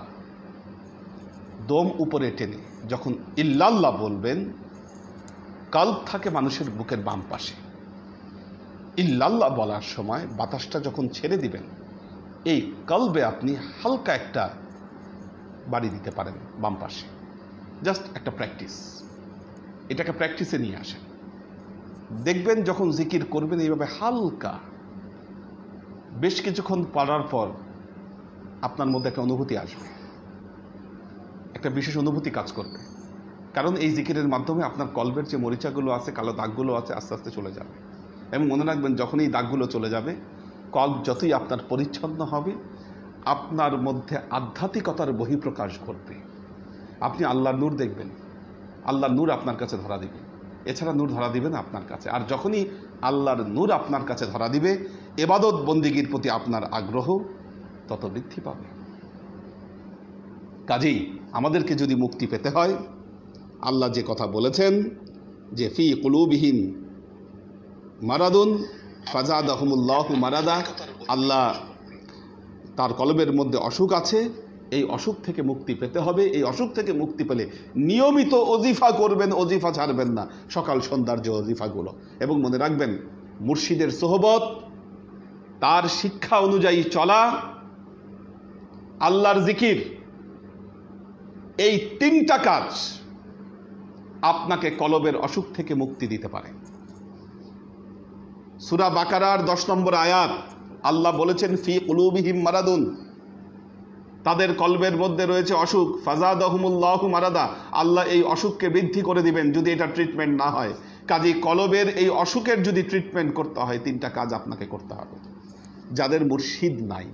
দম উপরে টেনে যখন ইল্লাল্লাহ বলবেন, কলব থাকে মানুষের বুকের বাম পাশে। ইল্লাল্লাহ বলার সময় বাতাসটা যখন ছেড়ে দিবেন, এই কলবে আপনি হালকা একটা বাড়ি দিতে পারেন বাম পাশে। জাস্ট একটা প্র্যাকটিস, এটাকে প্র্যাকটিসে নিয়ে আসেন। দেখবেন যখন জিকির করবেন এইভাবে হালকা বেশ কিছুক্ষণ পড়ার পর আপনার মধ্যে একটা অনুভূতি আসবে, একটা বিশেষ অনুভূতি কাজ করবে। কারণ এই জিকিরের মাধ্যমে আপনার কলবের যে মরিচাগুলো আছে, কালো দাগগুলো আছে, আস্তে আস্তে চলে যাবে। এবং মনে রাখবেন যখন এই দাগগুলো চলে যাবে, কলব যতই আপনার পরিচ্ছন্ন হবে, আপনার মধ্যে আধ্যাত্মিকতার বহিঃপ্রকাশ ঘটবে। আপনি আল্লাহর নূর দেখবেন, আল্লাহর নূর আপনার কাছে ধরা দিবে, এছাড়া নূর ধরা দিবে না আপনার কাছে। আর যখনই আল্লাহর নূর আপনার কাছে ধরা দিবে, ইবাদত বন্দিগির প্রতি আপনার আগ্রহ তত বৃদ্ধি পাবে। কাজেই আমাদেরকে যদি মুক্তি পেতে হয়, আল্লাহ যে কথা বলেছেন যে ফি কুলুবিহিম মারাদুন ফাজাদাহুমুল্লাহু মারাদা, আল্লাহ তার কলবের মধ্যে অসুখ আছে, এই অসুখ থেকে মুক্তি পেতে হবে। এই অসুখ থেকে মুক্তি পেলে নিয়মিত ওজিফা করবেন, ওজিফা ছাড়বেন না, সকাল সন্ধ্যার যে ওজিফাগুলো। এবং মনে রাখবেন মুর্শিদের সোহবত, তার শিক্ষা অনুযায়ী চলা, আল্লাহর জিকির, এই তিনটা কাজ আপনাকে কলবের অসুখ থেকে মুক্তি দিতে পারে। সূরা বাকারার 10 নম্বর আয়াত, আল্লাহ বলেছেন ফি কুলুবিহিম মারাদুন, তাদের কলবের মধ্যে রয়েছে অসুখ, ফাজাদাহুমুল্লাহু মারাদা, আল্লাহ এই অসুখকে বৃদ্ধি করে দিবেন যদি এটা ট্রিটমেন্ট না হয়। কাজে কলবের এই অসুখের যদি ট্রিটমেন্ট করতে হয়, তিনটা কাজ আপনাকে করতে হবে। যাদের মুর্শিদ নাই,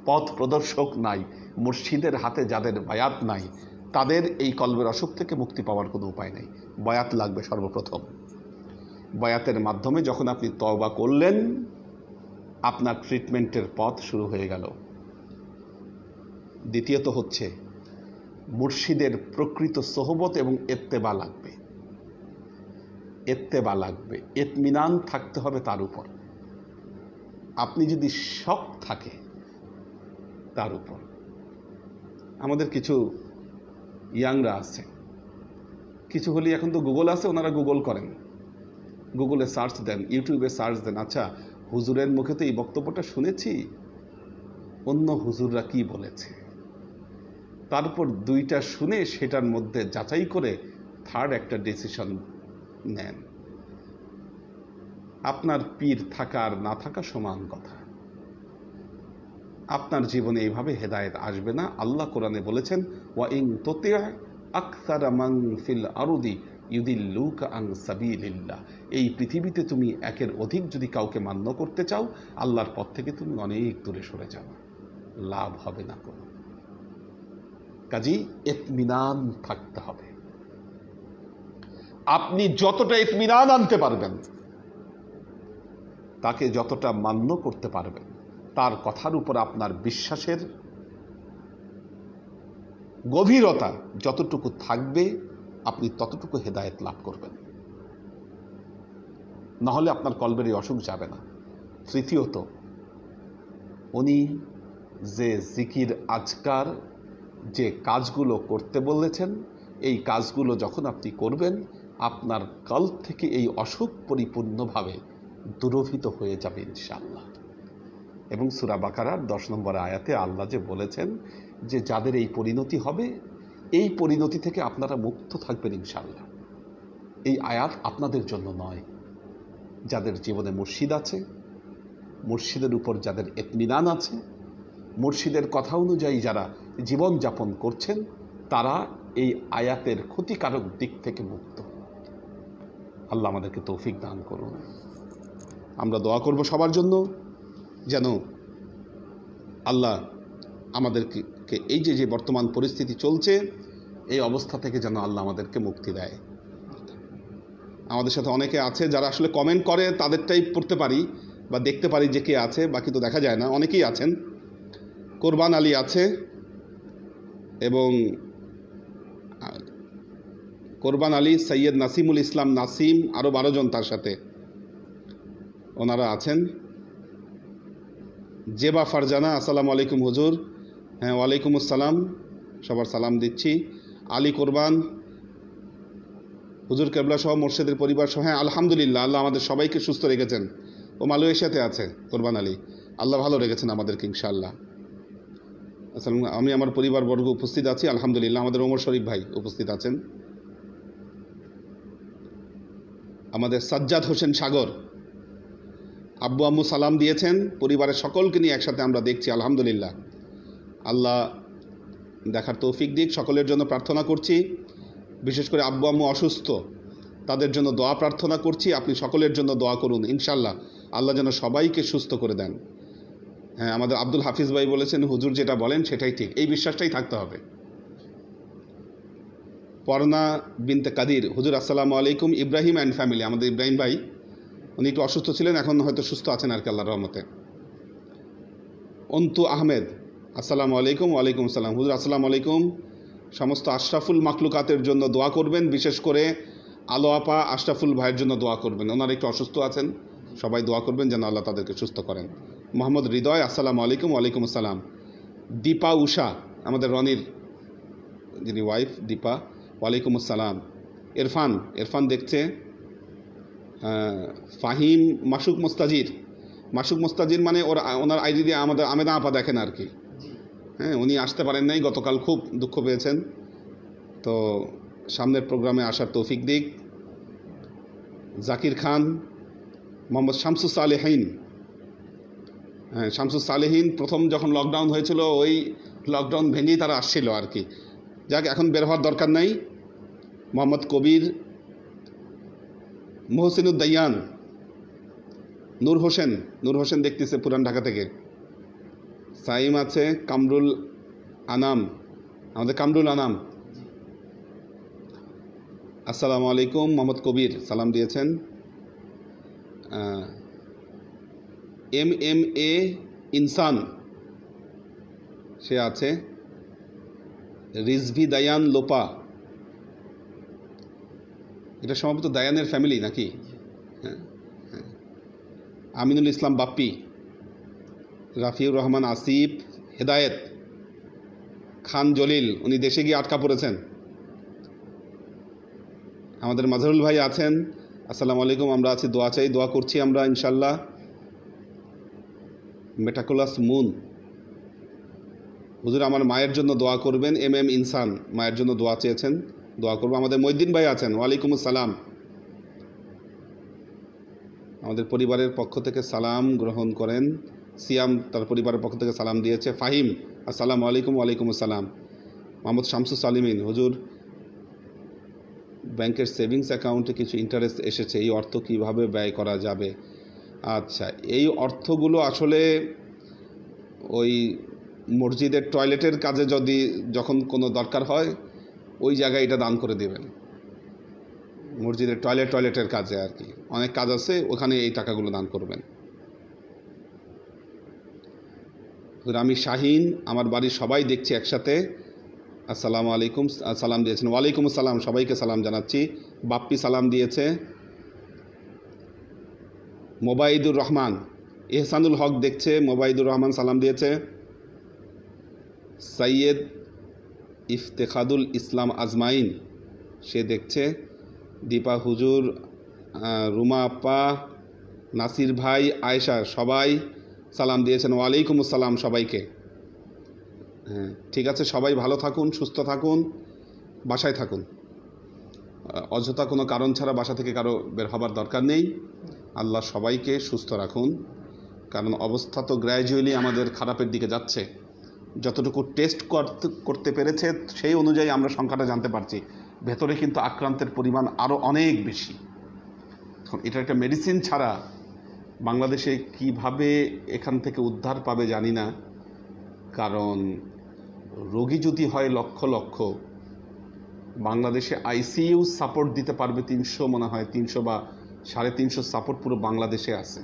পথ প্রদর্শক নাই, মুর্শিদের হাতে যাদের বায়াত নাই, তাদের এই কলবের অসুখ থেকে মুক্তি পাওয়ার কোনো উপায় নেই। বায়াত লাগবে সর্বপ্রথম। বায়াতের মাধ্যমে যখন আপনি তওবা করলেন, আপনার ট্রিটমেন্টের পথ শুরু হয়ে গেল। দ্বিতীয়ত হচ্ছে মুর্শিদের প্রকৃত সোহবত এবং ইত্তেবা লাগবে, ইত্তেবা লাগবে, ইতমিনান থাকতে হবে তার উপর। আপনি যদি শক থাকে তার উপর, আমাদের কিছু ইয়াংরা আছে, কিছু হলে এখন তো গুগল আছে, ওনারা গুগল করেন, গুগলে সার্চ দেন, ইউটিউবে সার্চ দেন, আচ্ছা হুজুরের মুখে তো এই বক্তব্যটা শুনেছি, অন্য হুজুররা কি বলেছে, তারপর দুইটা শুনে সেটার মধ্যে যাচাই করে থার্ড একটা ডিসিশন নেন। আপনার পীর থাকা আর না থাকা সমান কথা। আপনার জীবনে এইভাবে হেদায়েত আসবে না। আল্লাহ কোরআনে বলেছেন, ওয়া ইন তুতি' আকসারা মান ফিল আরদি ইউদিল্লুকা আন সাবিলিল্লাহ। এই পৃথিবীতে তুমি একের অধিক যদি কাউকে মান্য করতে চাও, আল্লাহর পথ থেকে তুমি অনেক দূরে সরে যাও, লাভ হবে না কোনো। কাজেই ইতমিনান থাকতে হবে। আপনি যতটা ইতমিনান আনতে পারবেন, তাকে যতটা মান্য করতে পারবেন, তার কথার উপর আপনার বিশ্বাসের গভীরতা যতটুকু থাকবে, আপনি ততটুকু হেদায়েত লাভ করবেন। নাহলে আপনার কলবের এই অসুখ যাবে না। তৃতীয়ত, উনি যে জিকির আজকার যে কাজগুলো করতে বলেছেন, এই কাজগুলো যখন আপনি করবেন, আপনার কলব থেকে এই অসুখ পরিপূর্ণভাবে দূরভূত হয়ে যাবে ইনশাআল্লাহ। এবং সূরা বাকারার 10 নম্বর আয়াতে আল্লাহ যে বলেছেন যে যাদের এই পরিণতি হবে, এই পরিণতি থেকে আপনারা মুক্ত থাকবেন ইনশাআল্লাহ। এই আয়াত আপনাদের জন্য নয়, যাদের জীবনে মুর্শিদ আছে, মুর্শিদের উপর যাদের ইতমিনান আছে, মুর্শিদের কথা অনুযায়ী যারা জীবন যাপন করছেন, তারা এই আয়াতের ক্ষতিকারক দিক থেকে মুক্ত। আল্লাহ আমাদেরকে তৌফিক দান করুন। আমরা দোয়া করব সবার জন্য, যেন আল্লাহ আমাদেরকে এই যে বর্তমান পরিস্থিতি চলছে, এই অবস্থা থেকে যেন আল্লাহ আমাদেরকে মুক্তি দেয়। আমাদের সাথে অনেকে আছে যারা আসলে কমেন্ট করে, তাদেরটাই পড়তে পারি বা দেখতে পারি যে কে আছে, বাকি তো দেখা যায় না। অনেকেই আছেন। কোরবান আলী আছে, এবং কোরবান আলী, সৈয়দ নাসিমুল ইসলাম নাসিম, আরও 12 জন তার সাথে ওনারা আছেন। জেবা ফারজানা, আসসালামু আলাইকুম হুজুর। হ্যাঁ, ওয়ালাইকুম আসসালাম, সবার সালাম দিচ্ছি। আলী কোরবান, হুজুর কেবলা সহ মোর্শেদের পরিবার সহ। হ্যাঁ, আলহামদুলিল্লাহ, আল্লাহ আমাদের সবাইকে সুস্থ রেখেছেন। ও মালয়েশিয়াতে আছে কোরবান আলী, আল্লাহ ভালো রেখেছেন আমাদেরকে ইনশাআল্লাহ। আসসালাম, আমি আমার পরিবারবর্গ উপস্থিত আছি আলহামদুলিল্লাহ। আমাদের ওমর শরীফ ভাই উপস্থিত আছেন। আমাদের সাজ্জাদ হোসেন সাগর, আব্বু আম্মু সালাম দিয়েছেন। পরিবারের সকলকে নিয়ে একসাথে আমরা দেখছি আলহামদুলিল্লাহ। আল্লাহ দেখার তৌফিক দিক। সকলের জন্য প্রার্থনা করছি, বিশেষ করে আব্বু আম্মু অসুস্থ, তাদের জন্য দোয়া প্রার্থনা করছি। আপনি সকলের জন্য দোয়া করুন ইনশাআল্লাহ, আল্লাহ যেন সবাইকে সুস্থ করে দেন। হ্যাঁ, আমাদের আব্দুল হাফিজ ভাই বলেছেন, হুজুর যেটা বলেন সেটাই ঠিক, এই বিশ্বাসটাই থাকতে হবে। পর্না বিনতে কাদির, হুজুর আসসালামু আলাইকুম। ইব্রাহিম অ্যান্ড ফ্যামিলি, আমাদের ইব্রাহিম ভাই, উনি একটু অসুস্থ ছিলেন, এখন হয়তো সুস্থ আছেন আর কি আল্লাহর রহমতে। অন্তু আহমেদ, আসসালামু আলাইকুম। ওয়ালাইকুম আসসালাম। হুজুর আসসালামু আলাইকুম। সমস্ত আশরাফুল মাখলুকাতের জন্য দোয়া করবেন, বিশেষ করে আলো আপা, আশরাফুল ভাইয়ের জন্য দোয়া করবেন। ওনারা একটু অসুস্থ আছেন, সবাই দোয়া করবেন যেন আল্লাহ তাদেরকে সুস্থ করেন। মোহাম্মদ হৃদয়, আসসালামু আলাইকুম। ওয়ালাইকুম আসসালাম। দীপা উষা, আমাদের রনির যিনি ওয়াইফ, দীপা, ওয়ালাইকুম আসসালাম। ইরফান দেখছে। ফাহিম মাসুক মোস্তাজির মানে ওনার আইডি দিয়ে আমাদের আমেদা আপা দেখেন আর কি। হ্যাঁ, উনি আসতে পারেন নাই গতকাল, খুব দুঃখ পেয়েছেন। তো সামনের প্রোগ্রামে আসার তৌফিক দিক। জাকির খান, মোহাম্মদ শামসুস সালেহীন। হ্যাঁ, শামসুস সালেহীন প্রথম যখন লকডাউন হয়েছিল, ওই লকডাউন ভেঙেই তারা আসছিল আর কি। যাক, এখন বের হওয়ার দরকার নাই। মোহাম্মদ কবির, মোহসিনুদ্দাইয়ান, নূর হোসেন দেখতেছে পুরান ঢাকা থেকে। সাইম আছে, কামরুল আনাম, আমাদের কামরুল আনাম, আসসালামু আলাইকুম। মোহাম্মদ কবির সালাম দিয়েছেন। MMA ইনসান, সে আছে। রিজভি দায়ান লোপা, এটা সম্ভবত দায়ানের ফ্যামিলি নাকি? হ্যাঁ। আমিনুল ইসলাম বাপ্পি, রাফিউর রহমান আসিফ, হেদায়েত খান জলিল, উনি দেশে গিয়ে আটকা পড়েছেন। আমাদের মাজহারুল ভাই আছেন, আসসালামু আলাইকুম। আমরা আছি, দোয়া চাই, দোয়া করছি আমরা ইনশাল্লাহ। মেটাকুলাস মুন, হুজুর আমার মায়ের জন্য দোয়া করবেন। MM ইনসান, মায়ের জন্য দোয়া চেয়েছেন, দোয়া করবো। আমাদের মঈদ্দিন ভাই আছেন, ওয়ালাইকুম আসসালাম। আমাদের পরিবারের পক্ষ থেকে সালাম গ্রহণ করেন। সিয়াম তার পরিবারের পক্ষ থেকে সালাম দিয়েছে। ফাহিম, আসসালামু আলাইকুম। ওয়ালাইকুম আসসালাম। মোহাম্মদ শামসুস সালিমিন, হুজুর ব্যাংকের সেভিংস অ্যাকাউন্টে কিছু ইন্টারেস্ট এসেছে, এই অর্থ কিভাবে ব্যয় করা যাবে? আচ্ছা, এই অর্থগুলো আসলে ওই মসজিদের টয়লেটের কাজে যখন কোনো দরকার হয় ওই জায়গায় এটা দান করে দেবেন। মসজিদের টয়লেটের কাজে আর কি, অনেক কাজ আছে, ওখানে এই টাকাগুলো দান করবেন। আমি শাহিন, আমার বাড়ির সবাই দেখছি একসাথে। আসসালামু আলাইকুম, সালাম দিয়েছেন। ওয়ালাইকুম আসসালাম, সবাইকে সালাম জানাচ্ছি। বাপ্পি সালাম দিয়েছে। মোবাইদুর রহমান, এহসানুল হক দেখছে, মোবাইদুর রহমান সালাম দিয়েছে। সৈয়দ ইফতেখাদুল ইসলাম আজমাইন সে দেখছে। দীপা হুজুর, রুমা আপ্পা, নাসির ভাই, আয়েশা সবাই সালাম দিয়েছেন। ওয়ালাইকুম আসসালাম সবাইকে। হ্যাঁ, ঠিক আছে, সবাই ভালো থাকুন, সুস্থ থাকুন, বাসায় থাকুন। অযথা কোনো কারণ ছাড়া বাসা থেকে কারো বের হবার দরকার নেই। আল্লাহ সবাইকে সুস্থ রাখুন, কারণ অবস্থা তো গ্র্যাজুয়ালি আমাদের খারাপের দিকে যাচ্ছে। যতটুকু টেস্ট করতে পেরেছে সেই অনুযায়ী আমরা সংখ্যাটা জানতে পারছি, ভেতরে কিন্তু আক্রান্তের পরিমাণ আরও অনেক বেশি। এখন এটা একটা মেডিসিন ছাড়া বাংলাদেশে কিভাবে এখান থেকে উদ্ধার পাবে জানি না। কারণ রোগী যদি হয় লক্ষ লক্ষ, বাংলাদেশে আইসিইউ সাপোর্ট দিতে পারবে 300, মনে হয় 300 বা 350 সাপোর্ট পুরো বাংলাদেশে আছে।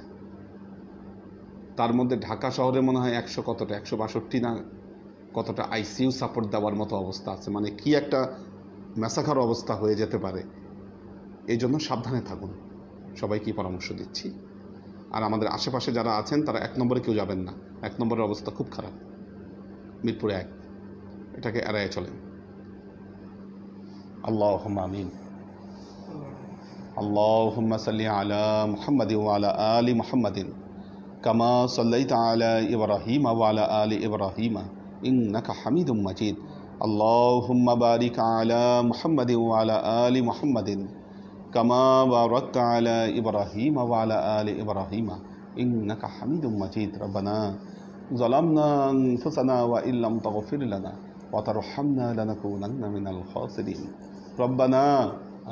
তার মধ্যে ঢাকা শহরে মনে হয় 162 না কতটা আইসিইউ সাপোর্ট দেওয়ার মতো অবস্থা আছে। মানে কি একটা ম্যাসাকার অবস্থা হয়ে যেতে পারে। এই জন্য সাবধানে থাকুন, সবাইকে পরামর্শ দিচ্ছি। আর আমাদের আশেপাশে যারা আছেন তারা 1 নম্বরে কেউ যাবেন না। 1 নম্বরের অবস্থা খুব খারাপ, মিরপুরে 1, এটাকে এড়ায় চলেন। আল্লাহুম্মা আমিন। আল্লাহুম্মা সাল্লি আলা মুহাম্মাদিন ওয়া আলা আলি মুহাম্মাদিন কামা সাল্লাইতা আলা ইব্রাহিম ওয়া আলা আলি ইব্রাহিম ইন্নাকা হামিদুম মাজিদ। আল্লাহুম্মা বারিক আলা মুহাম্মাদিন ওয়া আলা আলি মুহাম্মাদিন কামা বারাকতা আলা ইব্রাহিম ওয়া আলা আলি ইব্রাহিম ইন্নাকা হামিদুম মাজিদ। রব্বানা যালামনা আনফুসানা ওয়া ইল্লাম তাগফির লানা ওয়া তারহামনা লানাকুনান্না মিনাল খাসিরিন। রব্বানা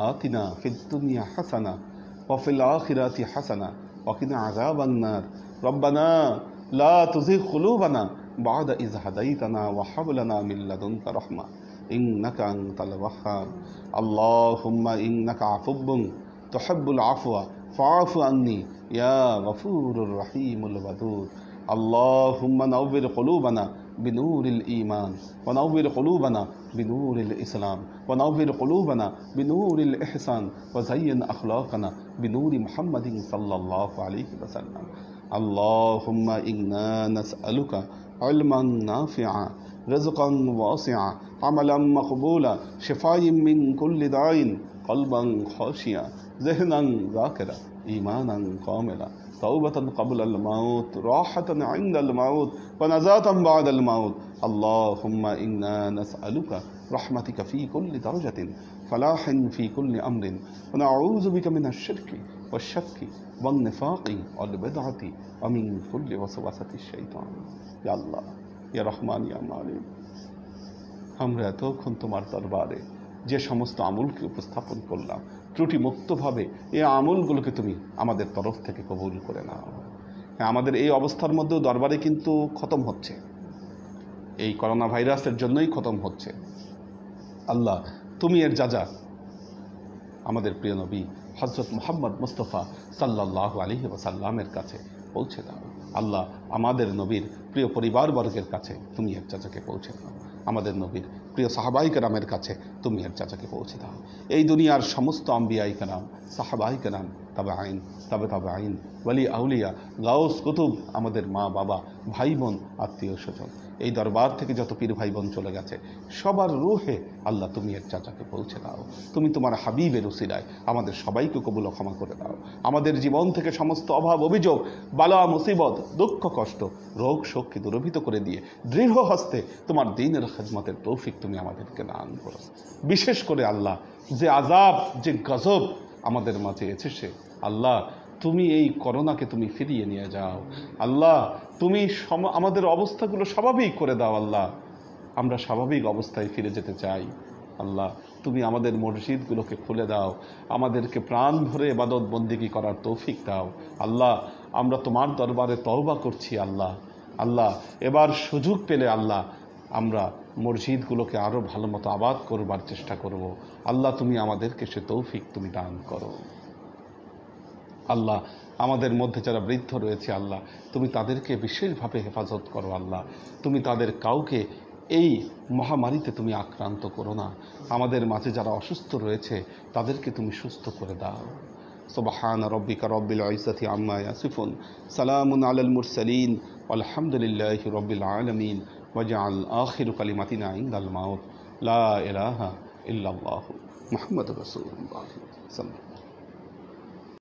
আতিনা ফিদ দুনিয়া হাসানা ওয়া ফিল আখিরাতি হাসানা ওয়া কিনা আযাবান নার। রব্বানা লা তুযিগ কুলুবানা বা'দা ইয হাদাইতানা ওয়া হাব লানা মিন লাদুনকা রাহমা ইন্নাকা আনতাল ওয়াহ্হাব। আল্লাহুম্মা ইন্নাকা আফুব্বুন তুহিব্বুল আফওয়া ফা'ফু আন্নী ইয়া গফুরুর রহিমুল ওয়াদুদ। আল্লাহুম্মা নাওবির কুলুবানা বিনূরিল ঈমান ওয়া নাওবির কুলুবানা বিনূরিল ইসলাম ওয়া নাওবির কুলুবানা বিনূরিল ইহসান ওয়া যায়্যিন আখলাকানা বিনূরি মুহাম্মাদিন সাল্লাল্লাহু আলাইহি ওয়াসাল্লাম। আল্লাহুম্মা ইন্না নাসআলুকা ইলমান নাফিআ রিজকান ওয়াসিআ আমালান মাকবুলা শিফাa'an মিন কুল্লি দাইন কলবান খাশিয়া যিহনান যাকিরা ঈমানান কামিলা তাওবাতান ক্বাবলাল মাউত রাহাতান ইনদাল মাউত ওয়া নাজাতান বা'দাল মাউত। আল্লাহুম্মা ইন্না নাসআলুকা রাহমাতিকা ফি কুল্লি দারজাতিন ফালাহান ফি কুল্লি আমরিন ওয়া নাউযু বিকা মিনাশ শিরকি ওয়াশ শাক্কি ওয়ান নিফাকি ওয়াল বিদআতি ওয়া মিন কুল্লি ওয়াসওয়াসাতিশ শাইতান। ইয়া আল্লাহ, ইয়া রহমান, ইয়া মালিক, আমরা এতক্ষণ তোমার দরবারে যে সমস্ত আমলকে উপস্থাপন করলাম ত্রুটি মুক্তভাবে, এই আমলগুলোকে তুমি আমাদের তরফ থেকে কবুল করে নাও। আমাদের এই অবস্থার মধ্যেও দরবারে কিন্তু খতম হচ্ছে, এই করোনা ভাইরাসের জন্যই খতম হচ্ছে। আল্লাহ, তুমি এর যা আমাদের প্রিয় নবী হযরত মুহাম্মদ মুস্তাফা সাল্লাল্লাহু আলাইহি ওয়াসাল্লামের কাছে পৌঁছে দাও। আল্লাহ, আমাদের নবীর প্রিয় পরিবারবর্গের কাছে তুমি এর চাচাকে পৌঁছে দাও। আমাদের নবীর প্রিয় সাহাবাই কেরামের কাছে তুমি এর চাচাকে পৌঁছে দাও। এই দুনিয়ার সমস্ত আম্বিয়াই কেরাম, সাহাবাই কেরাম, তবে আইন ওয়ালি আউলিয়া, গাউস কুতুব, আমাদের মা বাবা, ভাই বোন, আত্মীয় স্বজন, এই দরবার থেকে যত পীর ভাই বোন চলে গেছে সবার রূহে আল্লাহ তুমি এর চাচাকে পৌঁছে দাও। তুমি তোমার হাবিবের উসিলায় আমাদের সবাইকে কবুল ক্ষমা করে দাও। আমাদের জীবন থেকে সমস্ত অভাব, অভিযোগ, বালা, মুসিবত, দুঃখ, কষ্ট, রোগ, শোককে দূরভূত করে দিয়ে দৃঢ় হস্তে তোমার দ্বীনের খিদমতের তৌফিক তুমি আমাদেরকে দান করো। বিশেষ করে আল্লাহ, যে আযাব, যে গজব আমাদের মাঝে এসেছে, আল্লাহ তুমি এই করোনাকে তুমি ফিরিয়ে নিয়ে যাও আল্লাহ। তুমি আমাদের অবস্থাগুলো স্বাভাবিক করে দাও আল্লাহ। আমরা স্বাভাবিক অবস্থায় ফিরে যেতে চাই আল্লাহ। তুমি আমাদের মসজিদগুলোকে খুলে দাও, আমাদেরকে প্রাণ ভরে ইবাদত বন্দেগী করার তৌফিক দাও আল্লাহ। আমরা তোমার দরবারে তওবা করছি আল্লাহ। আল্লাহ, এবার সুযোগ পেলে আল্লাহ আমরা মসজিদগুলোকে আরও ভালো মতো আবাদ করবার চেষ্টা করব আল্লাহ। তুমি আমাদেরকে সে তৌফিক তুমি দান করো আল্লাহ। আমাদের মধ্যে যারা বৃদ্ধ রয়েছে আল্লাহ, তুমি তাদেরকে বিশেষভাবে হেফাজত করো আল্লাহ। তুমি তাদের কাউকে এই মহামারীতে তুমি আক্রান্ত করো না। আমাদের মাঝে যারা অসুস্থ রয়েছে তাদেরকে তুমি সুস্থ করে দাও। সুবহান রাব্বিকা রাব্বিল ইজ্জাতি আম্মা ইয়াসিফুন, সালামুন আলাল মুরসালিন, আলহামদুলিল্লাহি রাব্বিল আলামিন। ওয়াজআল আখিরু কালিমাতিনা ইনদাল মাউত লা ইলাহা ইল্লাল্লাহু মুহাম্মাদুর রাসূলুল্লাহ সাল্লাল্লাহু